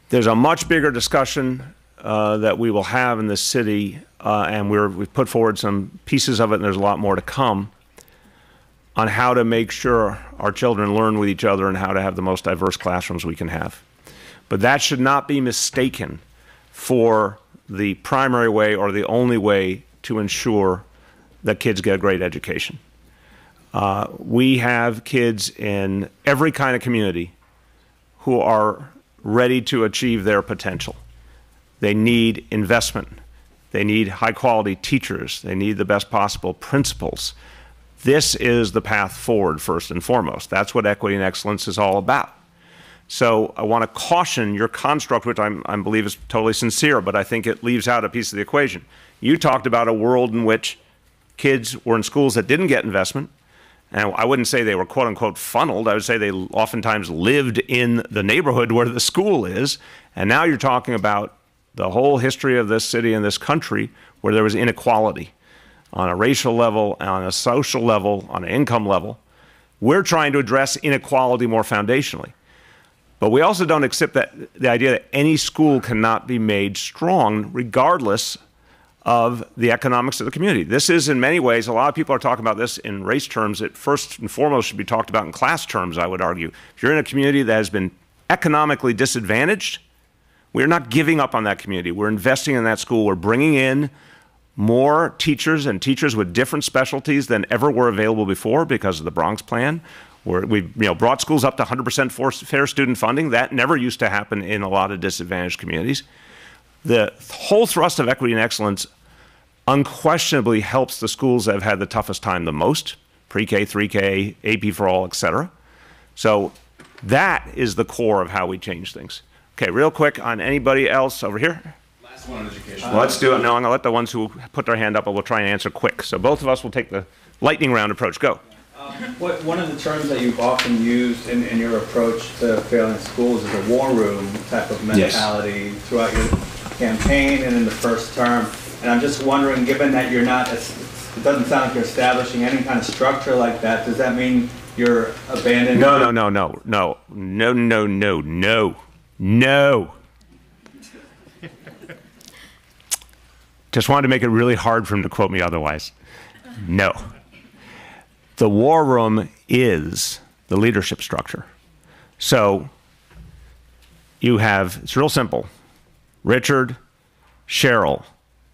there's a much bigger discussion that we will have in this city, and we've put forward some pieces of it, and there's a lot more to come, on how to make sure our children learn with each other and how to have the most diverse classrooms we can have. But that should not be mistaken for the primary way or the only way to ensure that kids get a great education. We have kids in every kind of community who are ready to achieve their potential. They need investment. They need high-quality teachers. They need the best possible principals. This is the path forward, first and foremost. That's what equity and excellence is all about. So I want to caution your construct, which I believe is totally sincere, but I think it leaves out a piece of the equation. You talked about a world in which kids were in schools that didn't get investment, and I wouldn't say they were quote-unquote funneled. I would say they oftentimes lived in the neighborhood where the school is, and now you're talking about the whole history of this city and this country where there was inequality on a racial level, on a social level, on an income level. We're trying to address inequality more foundationally. But we also don't accept the idea that any school cannot be made strong regardless of the economics of the community. This is, in many ways, a lot of people are talking about this in race terms. It first and foremost should be talked about in class terms, I would argue. If you're in a community that has been economically disadvantaged, we're not giving up on that community. We're investing in that school. We're bringing in more teachers and teachers with different specialties than ever were available before because of the Bronx Plan. We've brought schools up to 100% fair student funding. That never used to happen in a lot of disadvantaged communities. The whole thrust of equity and excellence unquestionably helps the schools that have had the toughest time the most, pre-K, 3K, AP for all, et cetera. So that is the core of how we change things. Okay, real quick on anybody else over here. Last one on education. Let's do it. No, I'm going to let the ones who put their hand up, and we'll try and answer quick. So both of us will take the lightning round approach. Go. One of the terms that you've often used in your approach to failing schools is a war room type of mentality throughout your campaign and in the first term. And I'm just wondering, given that you're not, it doesn't sound like you're establishing any kind of structure like that, does that mean you're abandoning? No. Just wanted to make it really hard for him to quote me otherwise. No. The war room is the leadership structure. So you have, it's real simple. Richard, Cheryl,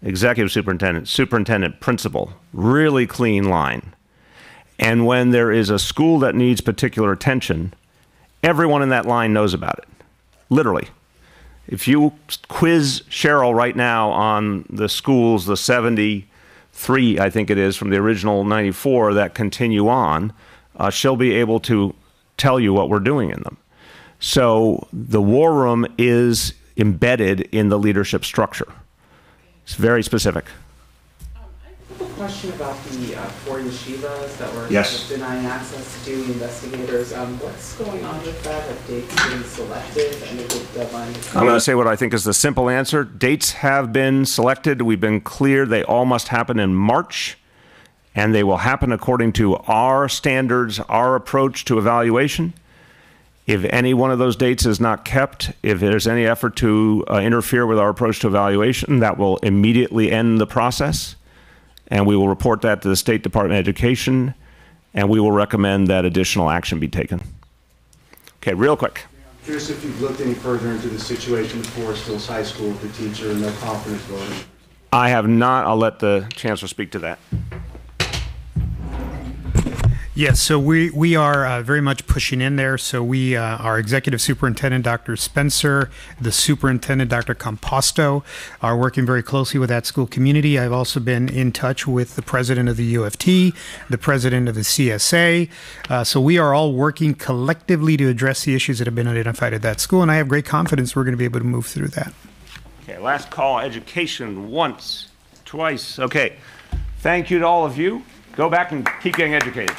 executive superintendent, superintendent, principal, really clean line. And when there is a school that needs particular attention, everyone in that line knows about it, literally. If you quiz Cheryl right now on the schools, the 73, I think it is, from the original 94 that continue on, she'll be able to tell you what we're doing in them. So the war room is embedded in the leadership structure. It's very specific. I have a question about the 4 yeshivas that were denying access to investigators. What's going on with that? Have dates been selected and a good deadline? I'm going to say what I think is the simple answer. Dates have been selected. We've been clear they all must happen in March, and they will happen according to our standards, our approach to evaluation. If any one of those dates is not kept, if there's any effort to interfere with our approach to evaluation, that will immediately end the process. And we will report that to the State Department of Education, and we will recommend that additional action be taken. Okay, real quick. I'm curious if you've looked any further into the situation at Forest Hills High School with the teacher and no confidence voting. I have not. I'll let the Chancellor speak to that. Yes, so we are very much pushing in there. So we, our executive superintendent, Dr. Spencer, the superintendent, Dr. Composto, are working very closely with that school community. I've also been in touch with the president of the UFT, the president of the CSA. So we are all working collectively to address the issues that have been identified at that school, and I have great confidence we're going to be able to move through that. Okay, last call, education, once, twice. Okay, thank you to all of you. Go back and keep getting educated.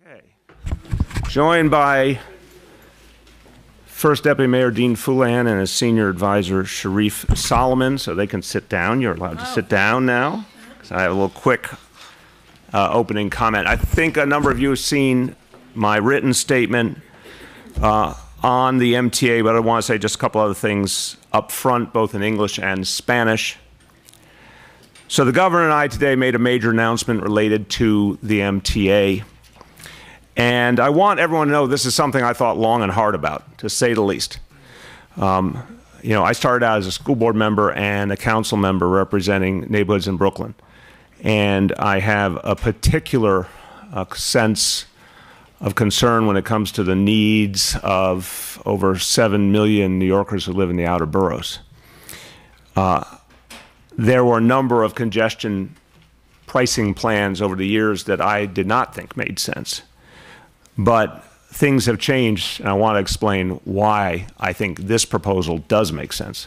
Okay. Joined by First Deputy Mayor Dean Fulan and his senior advisor Sharif Solomon, so they can sit down. You're allowed to sit down now. So I have a little quick opening comment. I think a number of you have seen my written statement on the MTA, but I want to say just a couple other things up front, both in English and Spanish. So the governor and I today made a major announcement related to the MTA. And I want everyone to know this is something I thought long and hard about, to say the least. You know, I started out as a school board member and a council member representing neighborhoods in Brooklyn. And I have a particular sense of concern when it comes to the needs of over 7 million New Yorkers who live in the outer boroughs. There were a number of congestion pricing plans over the years that I did not think made sense. But things have changed, and I want to explain why I think this proposal does make sense.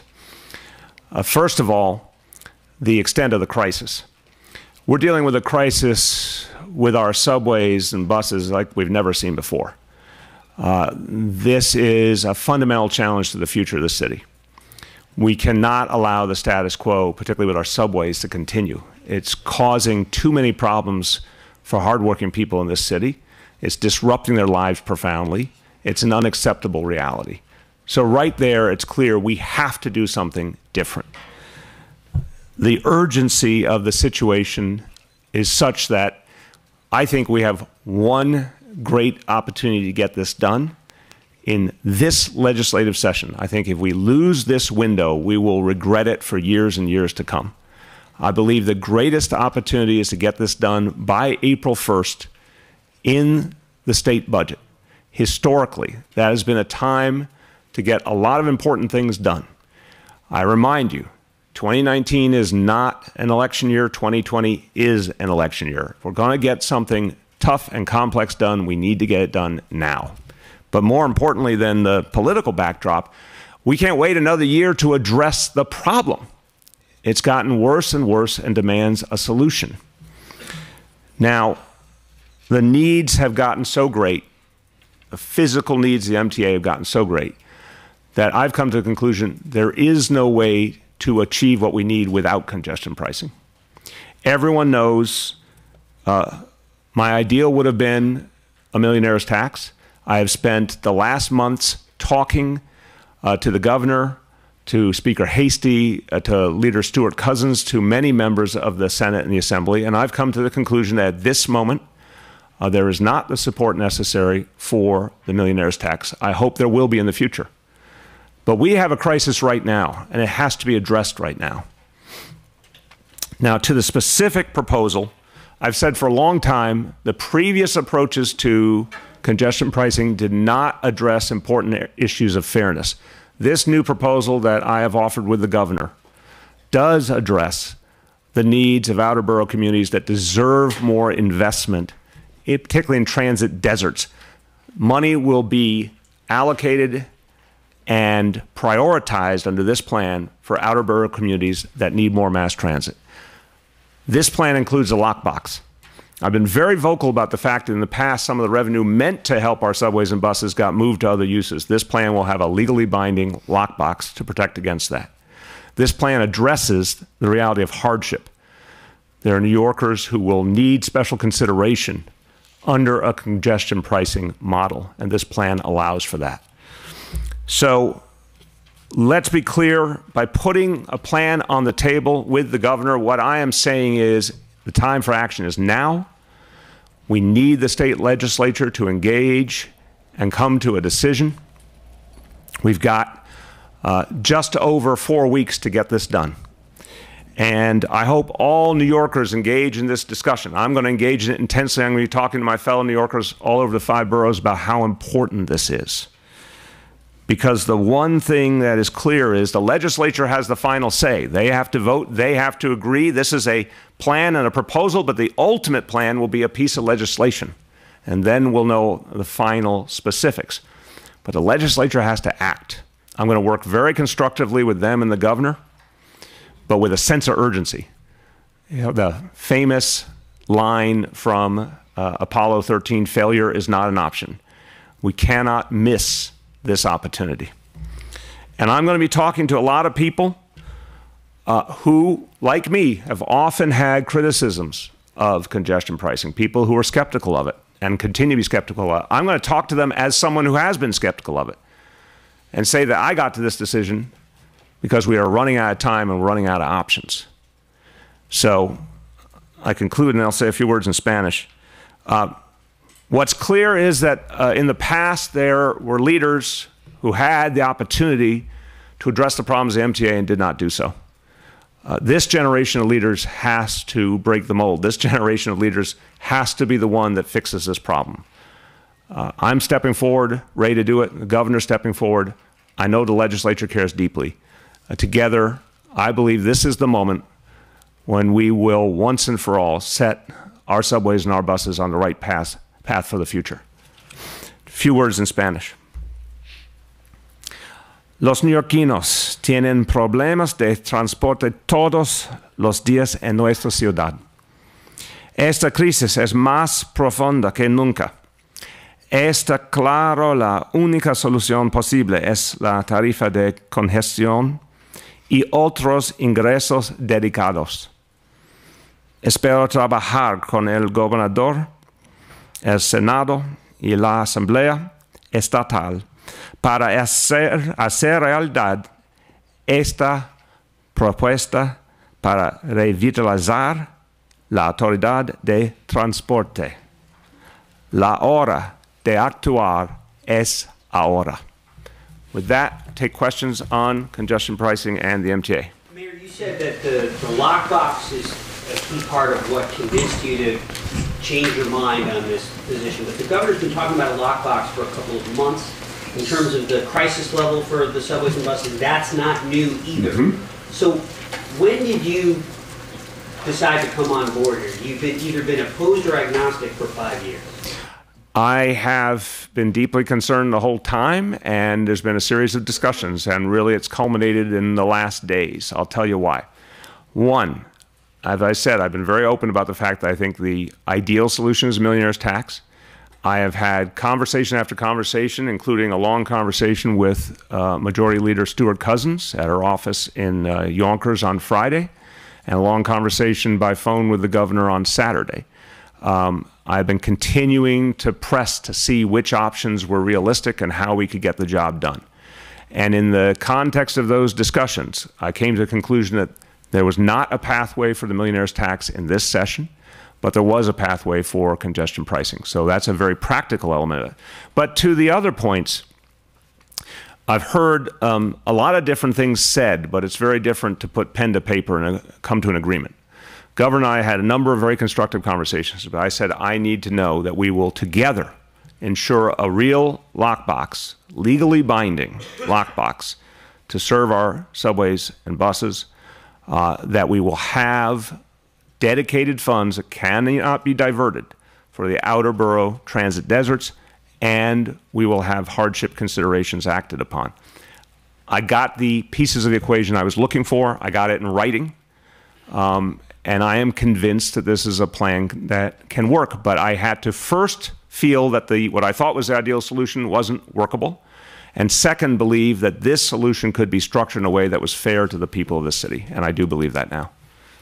First of all, the extent of the crisis. We're dealing with a crisis with our subways and buses like we've never seen before. This is a fundamental challenge to the future of the city. We cannot allow the status quo, particularly with our subways, to continue. It's causing too many problems for hardworking people in this city. It's disrupting their lives profoundly. It's an unacceptable reality. So right there, it's clear we have to do something different. The urgency of the situation is such that I think we have one great opportunity to get this done in this legislative session. I think if we lose this window, we will regret it for years and years to come. I believe the greatest opportunity is to get this done by April 1st in the state budget. Historically, that has been a time to get a lot of important things done. I remind you, 2019 is not an election year, 2020 is an election year. If we're going to get something tough and complex done, we need to get it done now. But more importantly than the political backdrop, we can't wait another year to address the problem. It's gotten worse and worse and demands a solution. Now, the needs have gotten so great, the physical needs of the MTA have gotten so great, that I've come to the conclusion there is no way to achieve what we need without congestion pricing. Everyone knows my ideal would have been a millionaire's tax. I have spent the last months talking to the governor, to Speaker Hastie, to Leader Stuart Cousins, to many members of the Senate and the Assembly, and I've come to the conclusion that at this moment, there is not the support necessary for the millionaire's tax. I hope there will be in the future. But we have a crisis right now, and it has to be addressed right now. Now, to the specific proposal, I've said for a long time the previous approaches to congestion pricing did not address important issues of fairness. This new proposal that I have offered with the governor does address the needs of outer borough communities that deserve more investment, particularly in transit deserts. Money will be allocated and prioritized under this plan for outer borough communities that need more mass transit. This plan includes a lockbox. I've been very vocal about the fact that in the past some of the revenue meant to help our subways and buses got moved to other uses. This plan will have a legally binding lockbox to protect against that. This plan addresses the reality of hardship. There are New Yorkers who will need special consideration under a congestion pricing model, and this plan allows for that. So let's be clear, by putting a plan on the table with the governor, what I am saying is the time for action is now. We need the state legislature to engage and come to a decision. We've got just over 4 weeks to get this done. And I hope all New Yorkers engage in this discussion. I'm going to engage in it intensely. I'm going to be talking to my fellow New Yorkers all over the 5 boroughs about how important this is. Because the one thing that is clear is the legislature has the final say. They have to vote. They have to agree. This is a plan and a proposal, but the ultimate plan will be a piece of legislation. And then we'll know the final specifics. But the legislature has to act. I'm going to work very constructively with them and the governor, but with a sense of urgency. You know, the famous line from Apollo 13 failure is not an option. We cannot miss this opportunity. And I'm going to be talking to a lot of people who, like me, have often had criticisms of congestion pricing, people who are skeptical of it and continue to be skeptical of it. I'm going to talk to them as someone who has been skeptical of it and say that I got to this decision because we are running out of time and running out of options. So I conclude, and I'll say a few words in Spanish. What's clear is that in the past there were leaders who had the opportunity to address the problems of the MTA and did not do so. This generation of leaders has to break the mold. This generation of leaders has to be the one that fixes this problem. I'm stepping forward, ready to do it. The governor's stepping forward. I know the legislature cares deeply. Together, I believe this is the moment when we will once and for all set our subways and our buses on the right path for the future. A few words in Spanish. Los neoyorquinos tienen problemas de transporte todos los días en nuestra ciudad. Esta crisis es más profunda que nunca. Está claro, la única solución posible es la tarifa de congestión y otros ingresos dedicados. Espero trabajar con el gobernador, el Senado y la Asamblea Estatal para hacer realidad esta propuesta para revitalizar la autoridad de transporte. La hora de actuar es ahora. With that, take questions on congestion pricing and the MTA. Mayor, you said that the lockbox is a key part of what convinced you to change your mind on this position, but the governor's been talking about a lockbox for a couple of months. In terms of the crisis level for the subways and buses, that's not new either. Mm-hmm. So when did you decide to come on board here? You've either been opposed or agnostic for 5 years. I have been deeply concerned the whole time, and there's been a series of discussions, and really it's culminated in the last days. I'll tell you why. One, as I said, I've been very open about the fact that I think the ideal solution is a millionaire's tax. I have had conversation after conversation, including a long conversation with Majority Leader Stuart Cousins at her office in Yonkers on Friday, and a long conversation by phone with the governor on Saturday. I've been continuing to press to see which options were realistic and how we could get the job done. And in the context of those discussions, I came to the conclusion that there was not a pathway for the millionaire's tax in this session, but there was a pathway for congestion pricing. So that's a very practical element of it. But to the other points, I've heard a lot of different things said, but it's very different to put pen to paper and come to an agreement. Governor and I had a number of very constructive conversations, but I said I need to know that we will together ensure a real lockbox, legally binding lockbox, to serve our subways and buses, that we will have dedicated funds that cannot be diverted for the outer borough transit deserts, and we will have hardship considerations acted upon. I got the pieces of the equation I was looking for. I got it in writing, and I am convinced that this is a plan that can work. But I had to first feel that what I thought was the ideal solution wasn't workable, and second, believe that this solution could be structured in a way that was fair to the people of the city, and I do believe that now.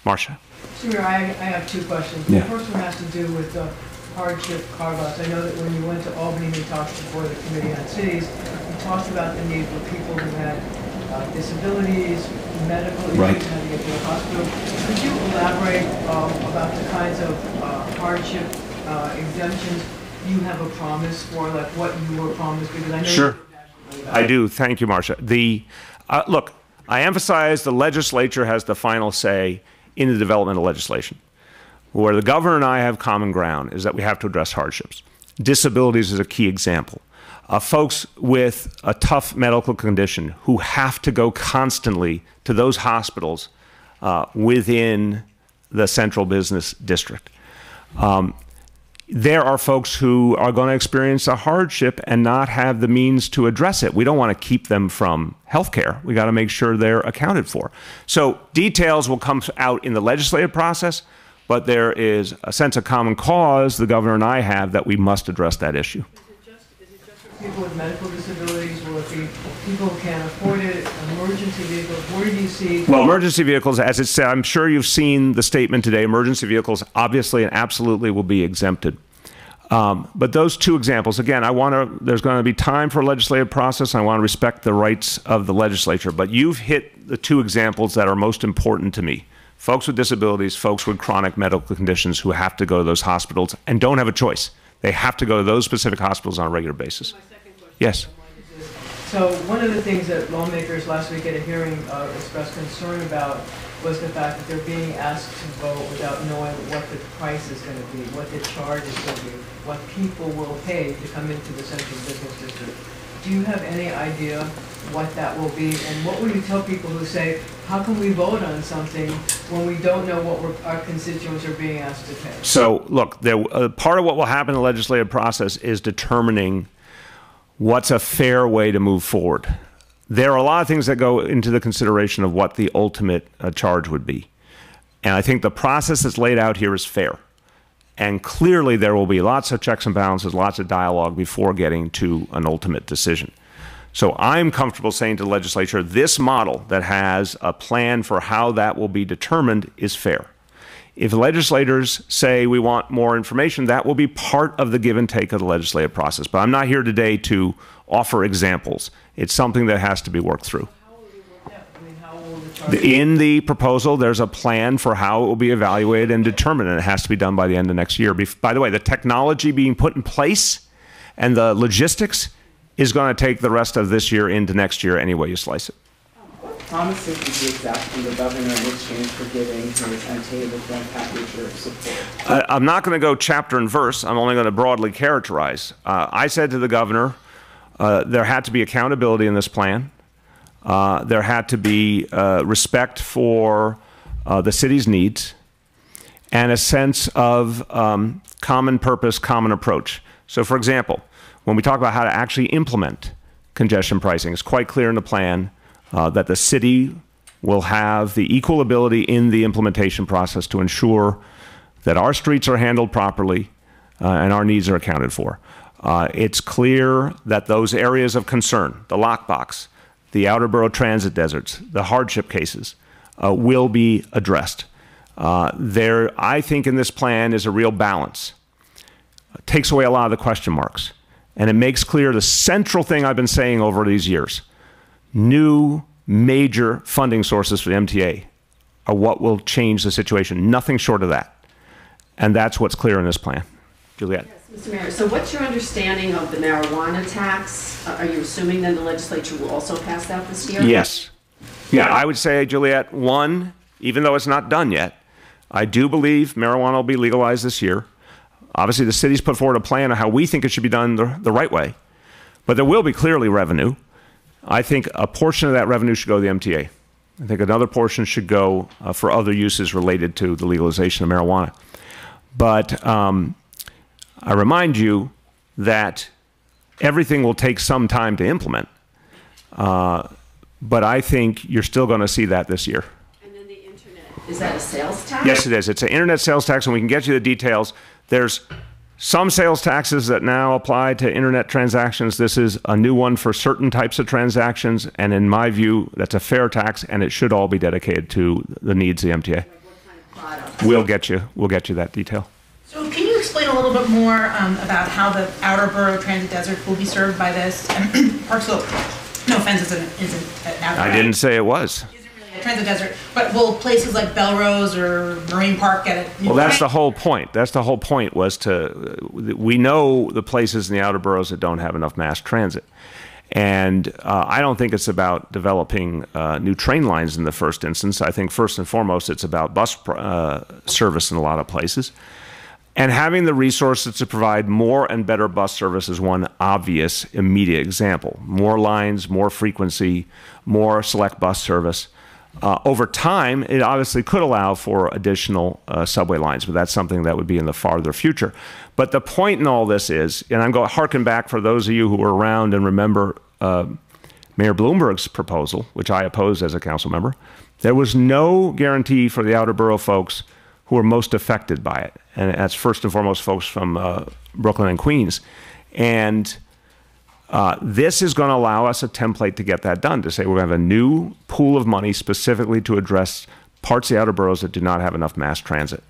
Marcia. Sure, I have two questions. Yeah. The first one has to do with the hardship carve-outs. I know that when you went to Albany and you talked before the Committee on Cities, you talked about the need for people who had disabilities, medical issues, Right. had to get to the hospital. Could you elaborate about the kinds of hardship exemptions you have a promise for, like what you were promised? Because I know Sure. I do. Thank you, Marcia. Look, I emphasize the legislature has the final say in the development of legislation. Where the governor and I have common ground is that we have to address hardships. Disabilities is a key example. Folks with a tough medical condition who have to go constantly to those hospitals within the central business district. There are folks who are going to experience a hardship and not have the means to address it. We don't want to keep them from health care. We got to make sure they're accounted for. So details will come out in the legislative process, but there is a sense of common cause the governor and I have that we must address that issue. Is it just for people with medical disabilities? Will it be people who can't afford it, emergency vehicles? Where do you see? Well, emergency vehicles, as it said, I'm sure you've seen the statement today, emergency vehicles obviously and absolutely will be exempted. But those two examples, again, there's going to be time for a legislative process, and I want to respect the rights of the legislature, but you've hit the two examples that are most important to me. Folks with disabilities, folks with chronic medical conditions who have to go to those hospitals and don't have a choice. They have to go to those specific hospitals on a regular basis. Yes. So one of the things that lawmakers last week at a hearing expressed concern about was the fact that they're being asked to vote without knowing what the price is going to be, what the charge is going to be, what people will pay to come into the central business district. Do you have any idea what that will be? And what will you tell people who say, how can we vote on something when we don't know what our constituents are being asked to pay? So, look, part of what will happen in the legislative process is determining what's a fair way to move forward. There are a lot of things that go into the consideration of what the ultimate charge would be. And I think the process that's laid out here is fair. And clearly there will be lots of checks and balances, lots of dialogue before getting to an ultimate decision. So I'm comfortable saying to the legislature, this model that has a plan for how that will be determined is fair. If legislators say we want more information, that will be part of the give and take of the legislative process. But I'm not here today to offer examples. It's something that has to be worked through. In the proposal, there's a plan for how it will be evaluated and determined, and it has to be done by the end of next year. By the way, the technology being put in place and the logistics is going to take the rest of this year into next year any way you slice it. What promises did you exact from the governor in exchange for giving his MTA reform package your support? I'm not going to go chapter and verse. I'm only going to broadly characterize. I said to the governor, there had to be accountability in this plan. There had to be respect for the city's needs and a sense of common purpose, common approach. So, for example, when we talk about how to actually implement congestion pricing, it's quite clear in the plan that the city will have the equal ability in the implementation process to ensure that our streets are handled properly and our needs are accounted for. It's clear that those areas of concern, the lockbox, the outer borough transit deserts, the hardship cases, will be addressed. I think in this plan is a real balance. It takes away a lot of the question marks. And it makes clear the central thing I've been saying over these years. New major funding sources for the MTA are what will change the situation. Nothing short of that. And that's what's clear in this plan. Juliette. Yes, Mr. Mayor. So what's your understanding of the marijuana tax? Are you assuming then the legislature will also pass that this year? Yes. Yeah, I would say, Juliette, one, even though it's not done yet, I do believe marijuana will be legalized this year. Obviously, the city's put forward a plan of how we think it should be done the right way. But there will be clearly revenue. I think a portion of that revenue should go to the MTA. I think another portion should go for other uses related to the legalization of marijuana. But I remind you that everything will take some time to implement. But I think you're still going to see that this year. And then the internet, is that a sales tax? Yes, it is. It's an internet sales tax, and we can get you the details. There's some sales taxes that now apply to internet transactions. This is a new one for certain types of transactions, and in my view, that's a fair tax, and it should all be dedicated to the needs of the MTA. Like what kind of products? We'll get you that detail. So can you explain a little bit more about how the outer borough transit desert will be served by this? Park Slope, no offense, isn't an outer. I didn't say it was. A transit desert, but will places like Belrose or Marine Park get it? Well, that's the whole point. That's the whole point was we know the places in the outer boroughs that don't have enough mass transit. And I don't think it's about developing new train lines in the first instance. I think first and foremost it's about bus service in a lot of places. And having the resources to provide more and better bus service is one obvious, immediate example. More lines, more frequency, more select bus service. Over time, it obviously could allow for additional subway lines, but that's something that would be in the farther future. But the point in all this is, and I'm going to harken back for those of you who were around and remember Mayor Bloomberg's proposal, which I opposed as a council member, there was no guarantee for the outer borough folks who who are most affected by it. And that's first and foremost folks from Brooklyn and Queens. And this is going to allow us a template to get that done, to say we're going to have a new pool of money specifically to address parts of the outer boroughs that do not have enough mass transit.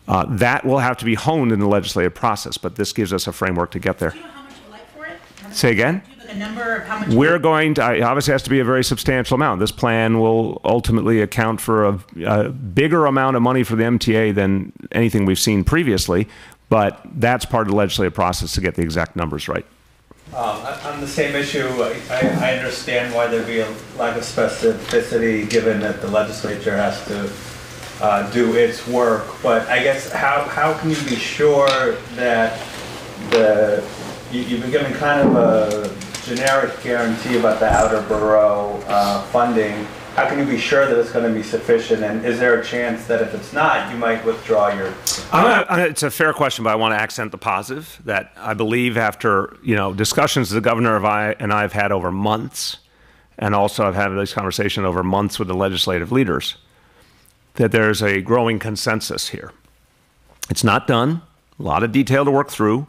That will have to be honed in the legislative process, but this gives us a framework to get there. Do you know how much you'd like for it? Say again? Do you have like a number of how much? We're going to, obviously has to be a very substantial amount. This plan will ultimately account for a bigger amount of money for the MTA than anything we've seen previously, but that's part of the legislative process to get the exact numbers right. On the same issue, I understand why there'd be a lack of specificity given that the legislature has to do its work, but I guess how can you be sure that you've been given kind of a generic guarantee about the outer borough funding? How can you be sure that it's going to be sufficient, and is there a chance that if it's not, you might withdraw your? It's a fair question, but I want to accent the positive that I believe after discussions the governor and I have had over months, and also I've had this conversation over months with the legislative leaders, that there's a growing consensus here. It's not done. A lot of detail to work through.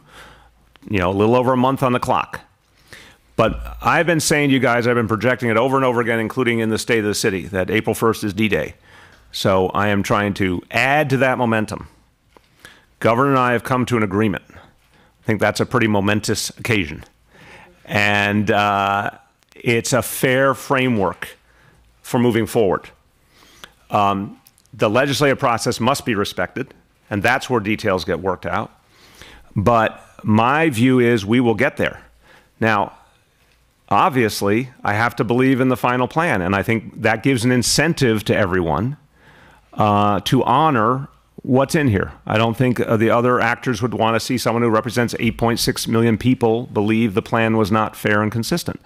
A little over a month on the clock. But I've been saying to you guys, I've been projecting it over and over again, including in the State of the City, that April 1st is D-Day. So I am trying to add to that momentum. Governor and I have come to an agreement. I think that's a pretty momentous occasion. And it's a fair framework for moving forward. The legislative process must be respected, and that's where details get worked out. But my view is we will get there. Now, obviously, I have to believe in the final plan, and I think that gives an incentive to everyone to honor what's in here. I don't think the other actors would want to see someone who represents 8.6 million people believe the plan was not fair and consistent.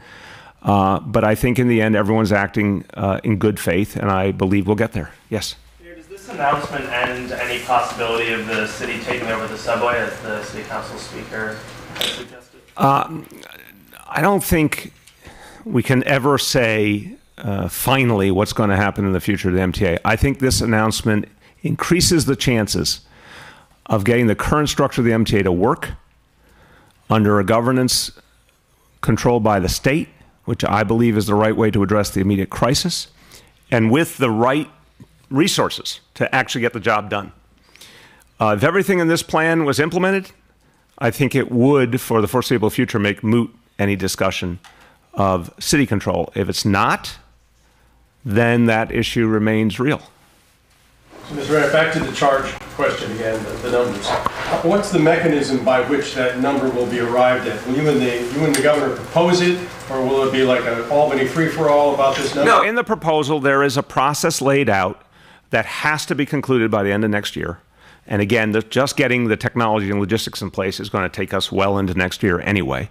But I think in the end, everyone's acting in good faith, and I believe we'll get there. Yes? Does this announcement end any possibility of the city taking over the subway, as the city council speaker has suggested? I don't think we can ever say finally what's going to happen in the future of the MTA. I think this announcement increases the chances of getting the current structure of the MTA to work under a governance controlled by the state, which I believe is the right way to address the immediate crisis, and with the right resources to actually get the job done. If everything in this plan was implemented, I think it would, for the foreseeable future, make moot any discussion of city control. If it's not, then that issue remains real. So, Mr. Mayor, back to the charge question again, the numbers. What's the mechanism by which that number will be arrived at? Will you and the governor propose it, or will it be like an Albany free-for-all about this number? No, in the proposal, there is a process laid out that has to be concluded by the end of next year. And again, just getting the technology and logistics in place is going to take us well into next year anyway.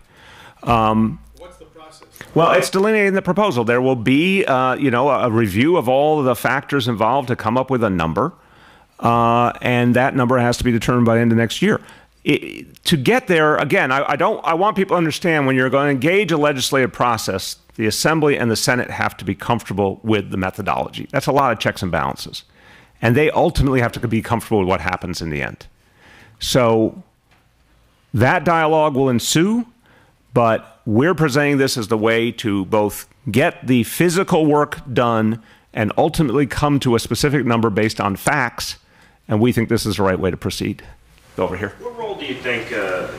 What's the process? Well, it's delineated in the proposal. There will be, a review of all of the factors involved to come up with a number, and that number has to be determined by the end of next year. To get there, again, I want people to understand when you're going to engage a legislative process, the Assembly and the Senate have to be comfortable with the methodology. That's a lot of checks and balances, and they ultimately have to be comfortable with what happens in the end. So that dialogue will ensue. But we're presenting this as the way to both get the physical work done and ultimately come to a specific number based on facts, and we think this is the right way to proceed. Go over here. What role do you think the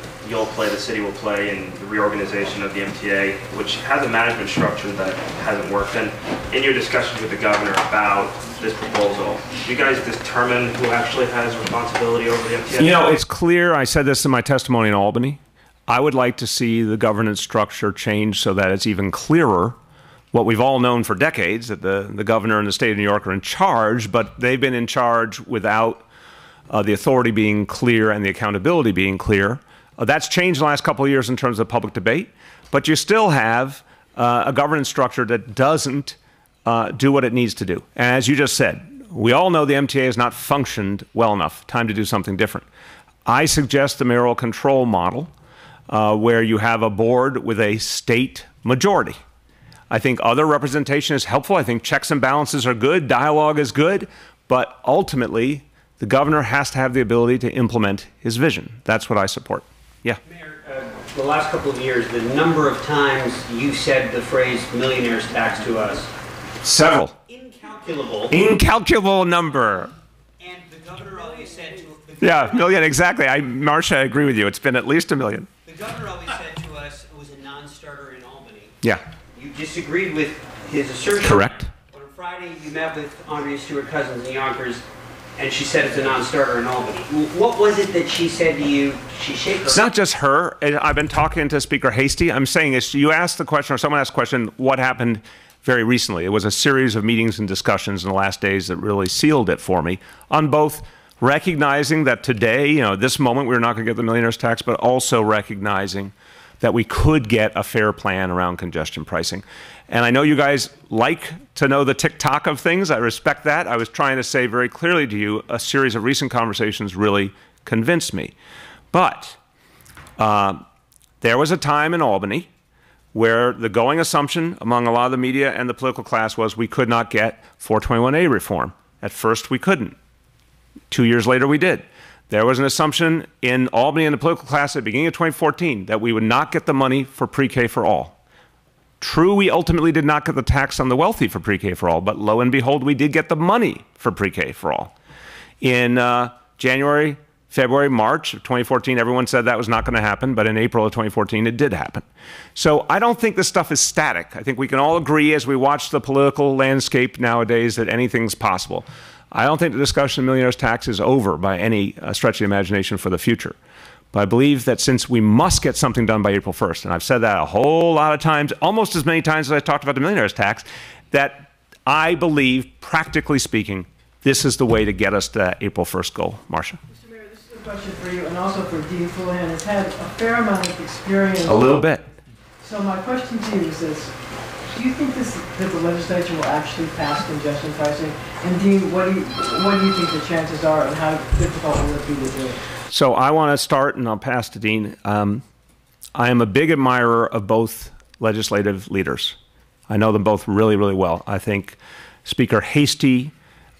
city will play in the reorganization of the MTA, which has a management structure that hasn't worked? And in your discussions with the governor about this proposal, do you guys determine who actually has responsibility over the MTA? It's clear, I said this in my testimony in Albany, I would like to see the governance structure change so that it's even clearer what we've all known for decades, that the governor and the state of New York are in charge, but they've been in charge without the authority being clear and the accountability being clear. That's changed the last couple of years in terms of public debate, but you still have a governance structure that doesn't do what it needs to do. And as you just said, we all know the MTA has not functioned well enough. Time to do something different. I suggest the mayoral control model, where you have a board with a state majority. I think other representation is helpful. I think checks and balances are good. Dialogue is good. But ultimately, the governor has to have the ability to implement his vision. That's what I support. Yeah. Mayor, the last couple of years, the number of times you said the phrase millionaire's tax to us. Several. Incalculable. Incalculable number. And the governor always said to Yeah, million, exactly. Marcia, I agree with you. It's been at least $1 million. The governor always said to us it was a non-starter in Albany. Yeah. You disagreed with his assertion. Correct. But on Friday, you met with Andrea Stewart-Cousins in Yonkers, and she said it's a non-starter in Albany. What was it that she said to you? She shook her. It's not just her. I've been talking to Speaker Hastie. I'm saying is you asked the question, or someone asked the question, what happened very recently? It was a series of meetings and discussions in the last days that really sealed it for me on both recognizing that today, this moment, we're not going to get the millionaire's tax, but also recognizing that we could get a fair plan around congestion pricing. And I know you guys like to know the tick-tock of things. I respect that. I was trying to say very clearly to you, a series of recent conversations really convinced me. But there was a time in Albany where the going assumption among a lot of the media and the political class was we could not get 421A reform. At first, we couldn't. 2 years later, we did. There was an assumption in Albany and the political class at the beginning of 2014 that we would not get the money for pre-K for all. True, we ultimately did not get the tax on the wealthy for pre-K for all, but lo and behold, we did get the money for pre-K for all. In January, February, March of 2014, everyone said that was not going to happen, but in April of 2014, it did happen. So I don't think this stuff is static. I think we can all agree as we watch the political landscape nowadays that anything's possible. I don't think the discussion of millionaire's tax is over by any stretch of the imagination for the future. But I believe that since we must get something done by April 1st, and I've said that a whole lot of times, almost as many times as I talked about the millionaire's tax, that I believe, practically speaking, this is the way to get us to that April 1st goal. Marcia? Mr. Mayor, this is a question for you and also for Dean Fullahan. Has had a fair amount of experience. A little bit. So my question to you is this. Do you think that the legislature will actually pass congestion pricing? And Dean, what do you think the chances are, and how difficult will it be to do it? So I want to start, and I'll pass to Dean. I am a big admirer of both legislative leaders. I know them both really, really well. I think Speaker Hastie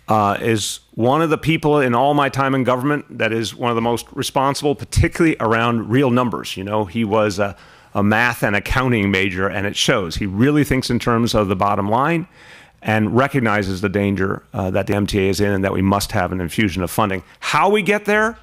is one of the people in all my time in government that is one of the most responsible, particularly around real numbers. He was a math and accounting major, and it shows. He really thinks in terms of the bottom line and recognizes the danger that the MTA is in and that we must have an infusion of funding. How we get there,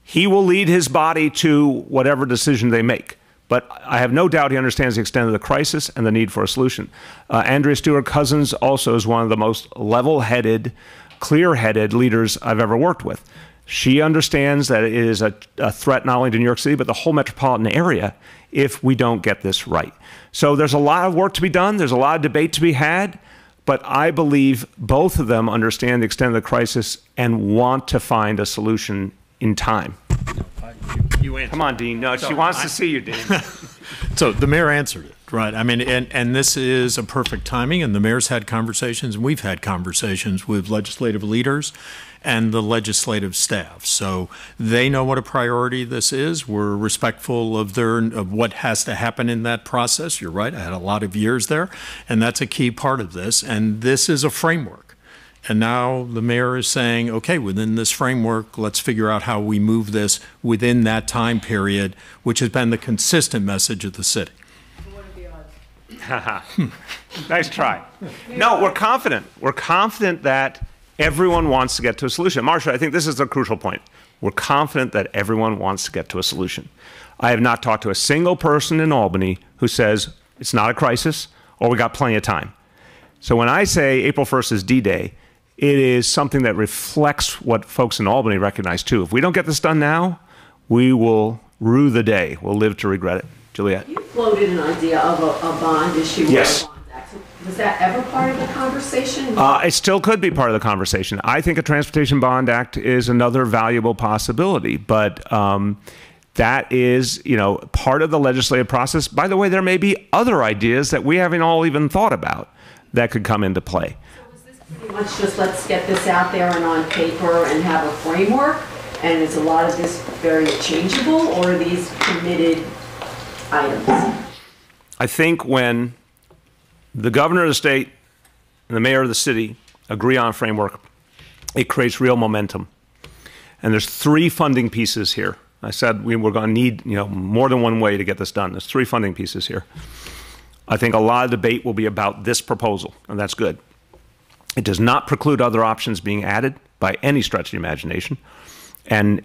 he will lead his body to whatever decision they make. But I have no doubt he understands the extent of the crisis and the need for a solution. Andrea Stewart-Cousins also is one of the most level-headed, clear-headed leaders I've ever worked with. She understands that it is a threat not only to New York City, but the whole metropolitan area if we don't get this right. So there's a lot of work to be done. There's a lot of debate to be had. But I believe both of them understand the extent of the crisis and want to find a solution in time. You answered. Come on, Dean. No, she wants to see you, Dean. So the mayor answered it, right? I mean, and this is a perfect timing, and the mayor's had conversations, and we've had conversations with legislative leaders and the legislative staff. So they know what a priority this is. We're respectful of what has to happen in that process. You're right, I had a lot of years there, and that's a key part of this. And this is a framework. And now the mayor is saying, okay, within this framework, let's figure out how we move this within that time period, which has been the consistent message of the city. Nice try. No, we're confident. We're confident that everyone wants to get to a solution. Marcia, I think this is a crucial point. We're confident that everyone wants to get to a solution. I have not talked to a single person in Albany who says it's not a crisis or we got plenty of time. So when I say April 1st is D-Day, it is something that reflects what folks in Albany recognize too. If we don't get this done now, we will rue the day. We'll live to regret it. Juliet. You floated an idea of a bond issue. Yes. Or a bond act. Was that ever part of the conversation? It still could be part of the conversation. I think a Transportation Bond Act is another valuable possibility, but that is, part of the legislative process. By the way, there may be other ideas that we haven't all even thought about that could come into play. So is this pretty much just let's get this out there and on paper and have a framework? And is a lot of this very changeable, or are these committed items? I think when the governor of the state and the mayor of the city agree on a framework, it creates real momentum. And there's three funding pieces here. I said we were going to need, more than one way to get this done. There's three funding pieces here. I think a lot of debate will be about this proposal, and that's good. It does not preclude other options being added by any stretch of the imagination. And,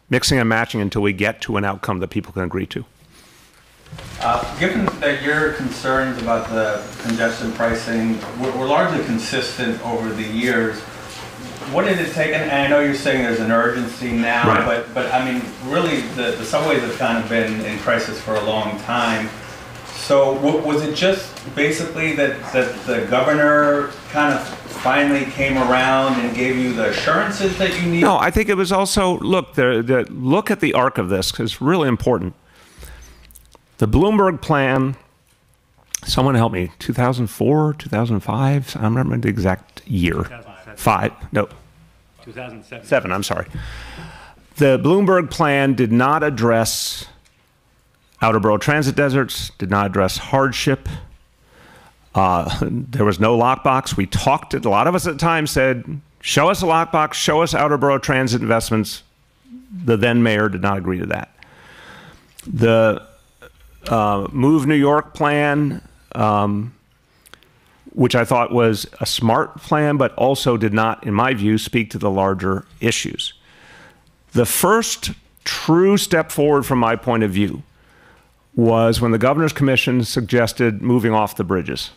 mixing and matching until we get to an outcome that people can agree to. Given that your concerns about the congestion pricing were largely consistent over the years, what did it take? And I know you're saying there's an urgency now, right. but I mean, really, the subways have kind of been in crisis for a long time. So was it just basically that the governor kind of finally came around and gave you the assurances that you need? No, I think it was also, look at the arc of this, because it's really important. The Bloomberg plan, someone help me, 2004, 2005? I don't remember the exact year. 2007, I'm sorry. The Bloomberg plan did not address outer borough transit deserts, did not address hardship. There was no lockbox. We talked, a lot of us at the time said, show us a lockbox, show us outer borough transit investments. The then mayor did not agree to that. The Move New York plan, which I thought was a smart plan, but also did not, in my view, speak to the larger issues. The first true step forward from my point of view was when the Governor's Commission suggested moving off the bridges,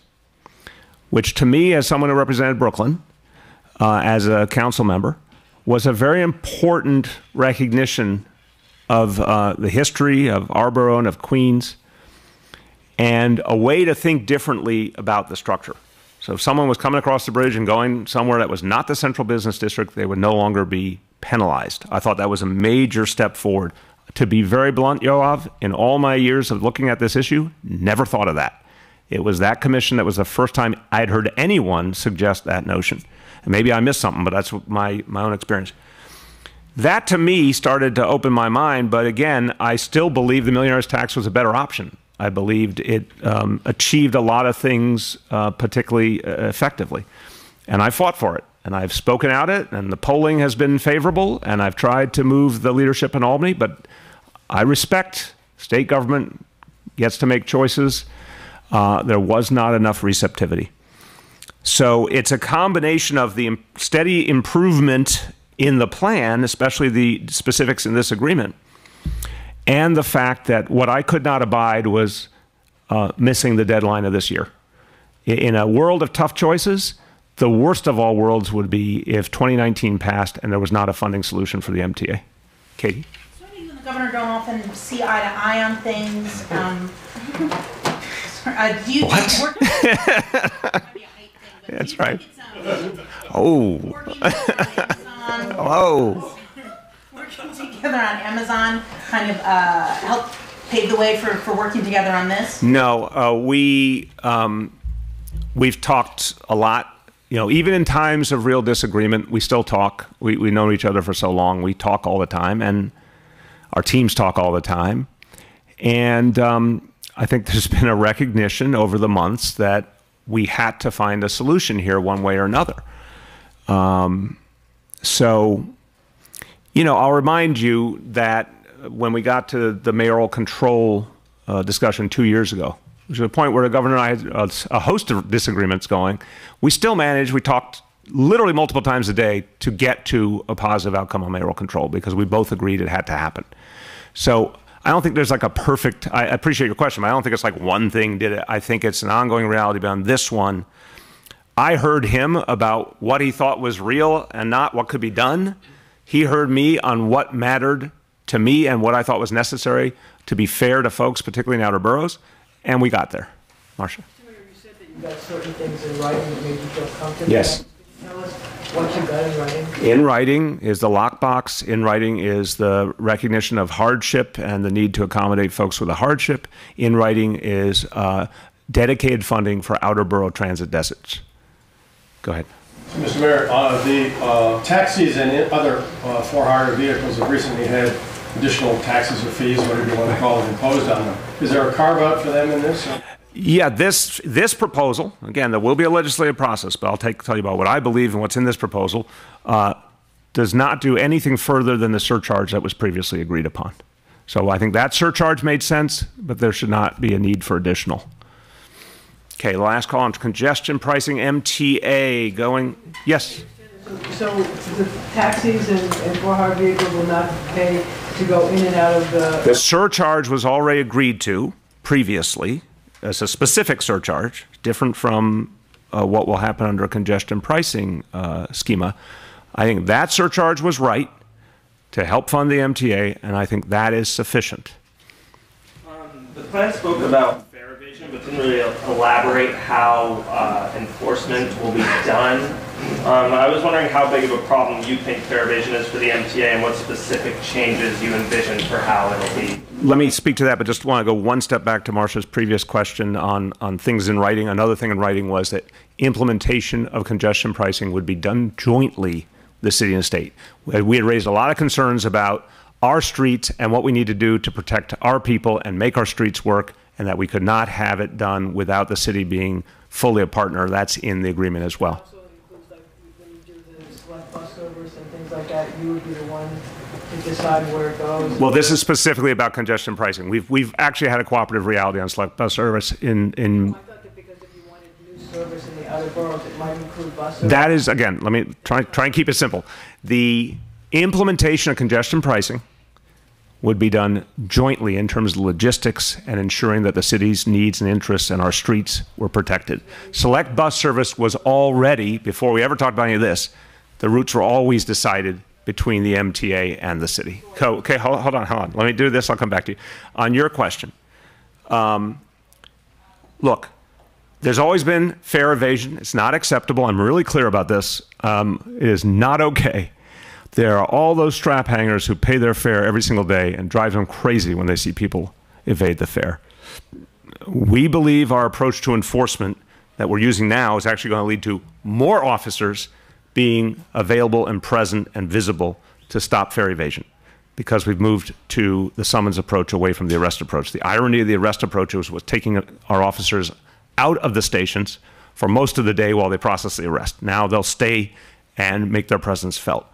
which to me, as someone who represented Brooklyn as a council member, was a very important recognition of the history of our borough and of Queens, and a way to think differently about the structure. So if someone was coming across the bridge and going somewhere that was not the central business district, they would no longer be penalized. I thought that was a major step forward. To be very blunt, Yoav, in all my years of looking at this issue, never thought of that. It was that commission that was the first time I'd heard anyone suggest that notion. And maybe I missed something, but that's my own experience. That, to me, started to open my mind, but again, I still believe the millionaire's tax was a better option. I believed it achieved a lot of things particularly effectively. And I fought for it, and I've spoken out it, and the polling has been favorable, and I've tried to move the leadership in Albany, but I respect state government gets to make choices. There was not enough receptivity. So it's a combination of the steady improvement in the plan, especially the specifics in this agreement, and the fact that what I could not abide was missing the deadline of this year. In a world of tough choices, the worst of all worlds would be if 2019 passed and there was not a funding solution for the MTA. Katie? So you and the governor don't often see eye to eye on things. Do you what? That's right. Oh. Hello. Working together on Amazon kind of help pave the way for working together on this? No, we've talked a lot. Even in times of real disagreement, we still talk. We know each other for so long. We talk all the time, and our teams talk all the time. And I think there's been a recognition over the months that we had to find a solution here one way or another. So, I'll remind you that when we got to the mayoral control discussion 2 years ago, which was a point where the governor and I had a host of disagreements going, we still managed, we talked literally multiple times a day to get to a positive outcome on mayoral control because we both agreed it had to happen. So I don't think there's like a perfect, I appreciate your question, but I don't think it's like one thing did it. I think it's an ongoing reality beyond this one. I heard him about what he thought was real and not what could be done. He heard me on what mattered to me and what I thought was necessary to be fair to folks, particularly in outer boroughs, and we got there. Marcia. You said that you got certain things in writing that made you feel comfortable. Yes. Can you tell us what you got in writing? In writing is the lockbox. In writing is the recognition of hardship and the need to accommodate folks with a hardship. In writing is dedicated funding for outer borough transit deserts. Go ahead. Mr. Mayor, the taxis and other for-hire vehicles have recently had additional taxes or fees, whatever you want to call it, imposed on them. Is there a carve-out for them in this? Yeah, this proposal, again, there will be a legislative process, but I'll tell you about what I believe and what's in this proposal, does not do anything further than the surcharge that was previously agreed upon. So I think that surcharge made sense, but there should not be a need for additional. Okay, last call on congestion pricing MTA going, yes? So the taxis and for-hire vehicles will not pay to go in and out of the... The surcharge was already agreed to previously as a specific surcharge, different from what will happen under a congestion pricing schema. I think that surcharge was right to help fund the MTA, and I think that is sufficient. The plan spoke about fare evasion, but didn't really elaborate how enforcement will be done. I was wondering how big of a problem you think fare evasion is for the MTA and what specific changes you envision for how it'll be. Let me speak to that, but just want to go one step back to Marcia's previous question on things in writing. Another thing in writing was that implementation of congestion pricing would be done jointly, the city and state. We had raised a lot of concerns about our streets and what we need to do to protect our people and make our streets work, and that we could not have it done without the city being fully a partner. That's in the agreement as well. Also includes, like, when you do the select bus service and things like that, you would be the one to decide where it goes. Well, this is specifically about congestion pricing. We've actually had a cooperative reality on select bus service in I thought that because if you wanted new service in the outer boroughs, it might include bus service. that is, again, let me try and keep it simple. The implementation of congestion pricing would be done jointly in terms of logistics and ensuring that the city's needs and interests and our streets were protected. Select bus service was already, before we ever talked about any of this, the routes were always decided between the MTA and the city. Okay, hold on. Let me do this. I'll come back to you. On your question, look, there's always been fare evasion. It's not acceptable. I'm really clear about this. It is not okay. There are all those strap hangers who pay their fare every single day and drive them crazy when they see people evade the fare. We believe our approach to enforcement that we're using now is actually going to lead to more officers being available and present and visible to stop fare evasion, because we've moved to the summons approach away from the arrest approach. The irony of the arrest approach was taking our officers out of the stations for most of the day while they process the arrest. Now they'll stay and make their presence felt.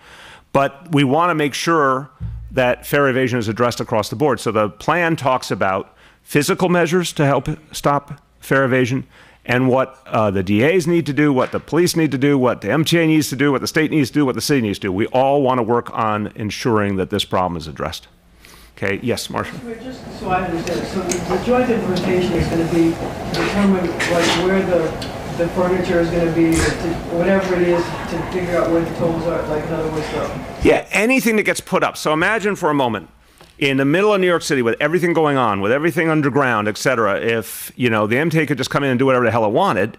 But we want to make sure that fare evasion is addressed across the board. So the plan talks about physical measures to help stop fare evasion, and what the DAs need to do, what the police need to do, what the MTA needs to do, what the state needs to do, what the city needs to do. We all want to work on ensuring that this problem is addressed. Okay, yes, Marcia. Just so I understand, so the joint implementation is going to be determine like where the furniture is going to be, whatever it is, to figure out where the tolls are, like in other words, Yeah, anything that gets put up. So imagine for a moment, in the middle of New York City with everything going on, with everything underground, et cetera, if, the MTA could just come in and do whatever the hell it wanted,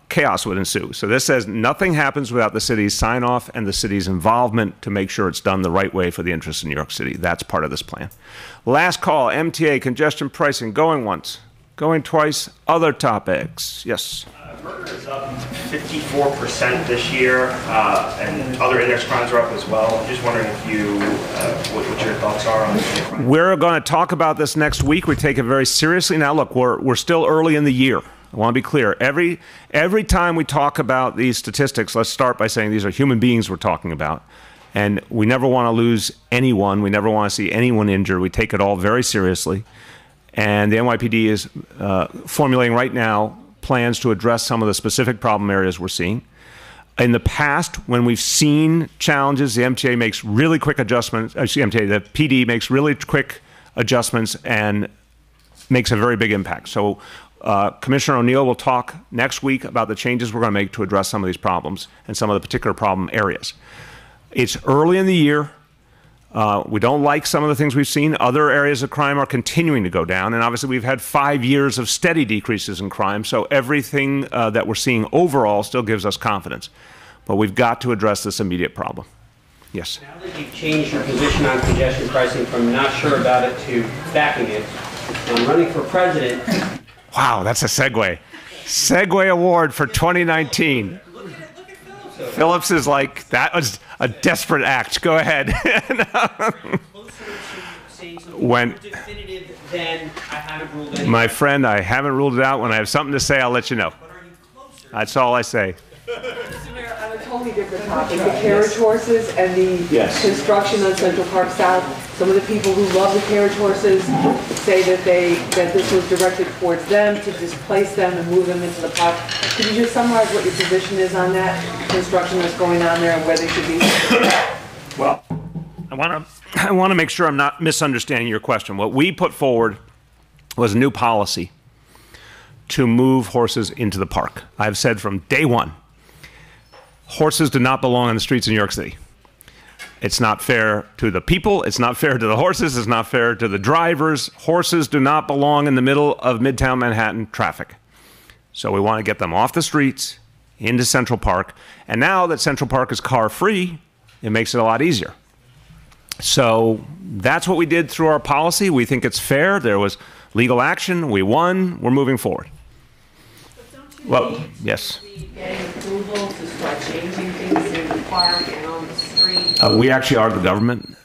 chaos would ensue. So this says nothing happens without the city's sign off and the city's involvement to make sure it's done the right way for the interests of New York City. That's part of this plan. Last call, MTA, congestion pricing, going once, going twice, other topics. Yes. Murder is up 54% this year, and other index crimes are up as well. I'm just wondering if what your thoughts are on this. We're going to talk about this next week. We take it very seriously. Now, look, we're still early in the year. I want to be clear. Every time we talk about these statistics, let's start by saying these are human beings we're talking about. And we never want to lose anyone. We never want to see anyone injured. We take it all very seriously. And the NYPD is formulating right now plans to address some of the specific problem areas we're seeing. In the past, when we've seen challenges, the MTA makes really quick adjustments. The PD makes really quick adjustments and makes a very big impact. So Commissioner O'Neill will talk next week about the changes we're going to make to address some of these problems and some of the particular problem areas. It's early in the year. We don't like some of the things we've seen. Other areas of crime are continuing to go down. And obviously, we've had 5 years of steady decreases in crime. So everything that we're seeing overall still gives us confidence. But we've got to address this immediate problem. Yes? Now that you've changed your position on congestion pricing from not sure about it to backing it, I'm running for president. Wow, that's a segue. Segue award for 2019. Phillips is like, that was a desperate act. Go ahead. My friend, I haven't ruled it out. When I have something to say, I'll let you know. That's all I say. Mr. Mayor, totally different topic, the carriage horses and the Yes. construction on Central Park South. Some of the people who love the carriage horses say that this was directed towards them to displace them and move them into the park. Could you just summarize what your position is on that construction that's going on there and where they should be? Well, I want to make sure I'm not misunderstanding your question. What we put forward was a new policy to move horses into the park. I've said from day one, horses do not belong on the streets in New York City. It's not fair to the people, it's not fair to the horses, it's not fair to the drivers. Horses do not belong in the middle of Midtown Manhattan traffic. So we want to get them off the streets, into Central Park. And now that Central Park is car-free, it makes it a lot easier. So that's what we did through our policy. We think it's fair. There was legal action. We won. We're moving forward. Well, yes. Getting approval to start changing things in the park and on the street. We actually are the government.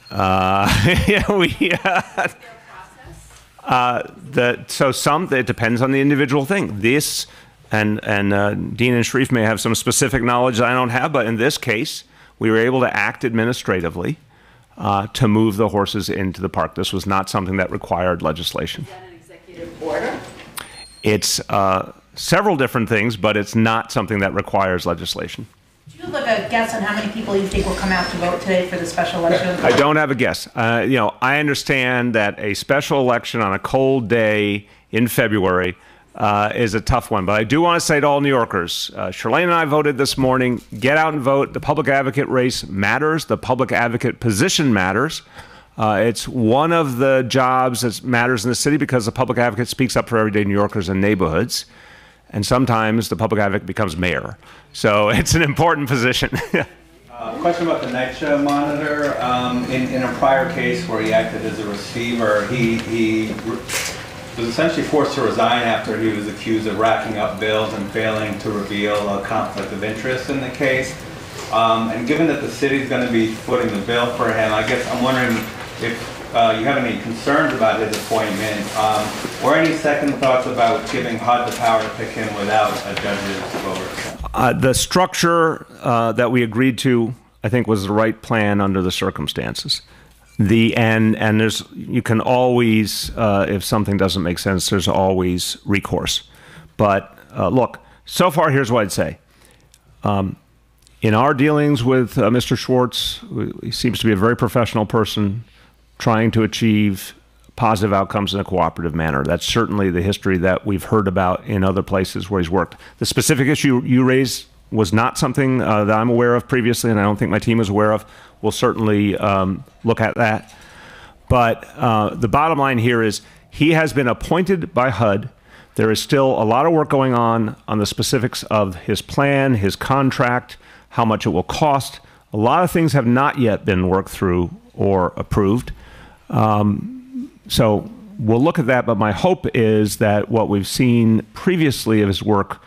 It depends on the individual thing. This and Dean and Sharif may have some specific knowledge that I don't have, but in this case, we were able to act administratively to move the horses into the park. This was not something that required legislation. Is that an executive order? It's several different things, but it's not something that requires legislation. Do you have a guess on how many people you think will come out to vote today for the special election? I don't have a guess. I understand that a special election on a cold day in February is a tough one, but I do want to say to all New Yorkers, Charlene and I voted this morning. Get out and vote. The public advocate race matters. The public advocate position matters. It's one of the jobs that matters in the city because the public advocate speaks up for everyday New Yorkers and neighborhoods. And sometimes the public advocate becomes mayor. So it's an important position. Question about the NYCHA monitor. In a prior case where he acted as a receiver, he was essentially forced to resign after he was accused of racking up bills and failing to reveal a conflict of interest in the case. And given that the city is going to be footing the bill for him, I guess I'm wondering if you have any concerns about his appointment, or any second thoughts about giving HUD the power to pick him without a judge's oversight? The structure that we agreed to, I think, was the right plan under the circumstances. And you can always, if something doesn't make sense, there's always recourse. But look, so far, here's what I'd say. In our dealings with Mr. Schwartz, he seems to be a very professional person trying to achieve positive outcomes in a cooperative manner. That's certainly the history that we've heard about in other places where he's worked. The specific issue you raised was not something that I'm aware of previously, and I don't think my team is aware of. We'll certainly look at that. But the bottom line here is he has been appointed by HUD. There is still a lot of work going on the specifics of his plan, his contract, how much it will cost. A lot of things have not yet been worked through or approved. So we'll look at that, but my hope is that what we've seen previously of his work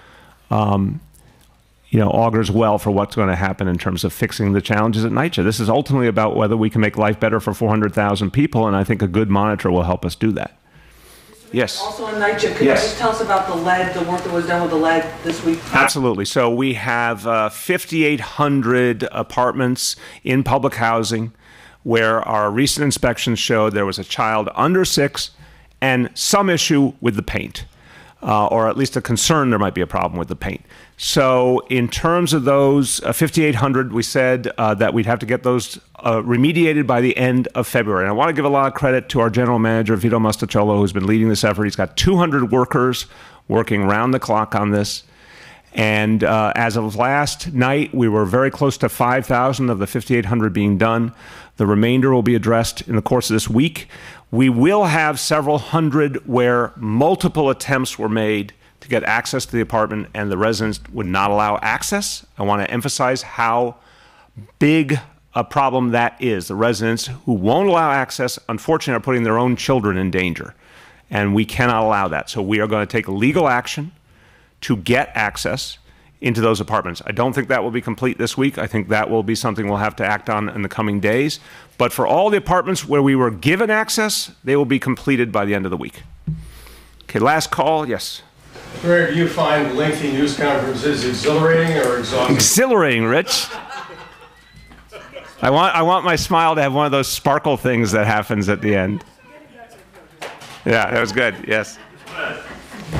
augurs well for what's going to happen in terms of fixing the challenges at NYCHA. This is ultimately about whether we can make life better for 400,000 people, and I think a good monitor will help us do that. Yes. Also on NYCHA, could you just tell us about the lead, the work that was done with the lead this week? Absolutely. So we have 5,800 apartments in public housing where our recent inspections showed there was a child under 6 and some issue with the paint, or at least a concern there might be a problem with the paint. So in terms of those 5,800, we said that we'd have to get those remediated by the end of February. And I want to give a lot of credit to our general manager, Vito Mastacciolo, who's been leading this effort. He's got 200 workers working round the clock on this. And as of last night, we were very close to 5,000 of the 5,800 being done. The remainder will be addressed in the course of this week. We will have several hundred where multiple attempts were made to get access to the apartment and the residents would not allow access. I want to emphasize how big a problem that is. The residents who won't allow access, unfortunately, are putting their own children in danger. And we cannot allow that. So we are going to take legal action to get access into those apartments. I don't think that will be complete this week. I think that will be something we'll have to act on in the coming days. But for all the apartments where we were given access, they will be completed by the end of the week. Okay, last call. Yes. Where do you find lengthy news conferences exhilarating or exhausting? Exhilarating, Rich. I want my smile to have one of those sparkle things that happens at the end. Yeah, that was good. Yes.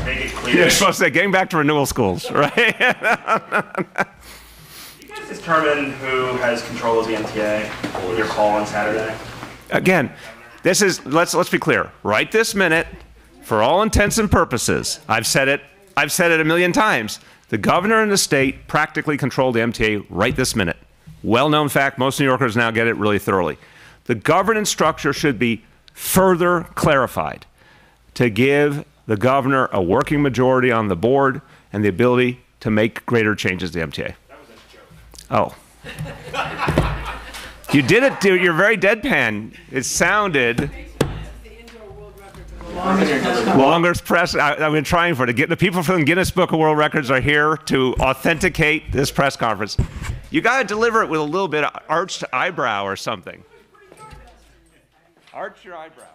Make it clear. You're supposed to say, getting back to renewal schools, right? You guys determine who has control of the MTA in your call on Saturday? Again, this is, let's be clear. Right this minute, for all intents and purposes, I've said it a million times, the governor and the state practically control the MTA right this minute. Well-known fact, most New Yorkers now get it really thoroughly. The governance structure should be further clarified to give the governor a working majority on the board and the ability to make greater changes to the MTA. That was a joke. Oh. You did it, dude. You're very deadpan. It sounded... Longest press. I've been trying for it. To get the people from the Guinness Book of World Records are here to authenticate this press conference. You got to deliver it with a little bit of arched eyebrow or something. Arch your eyebrow.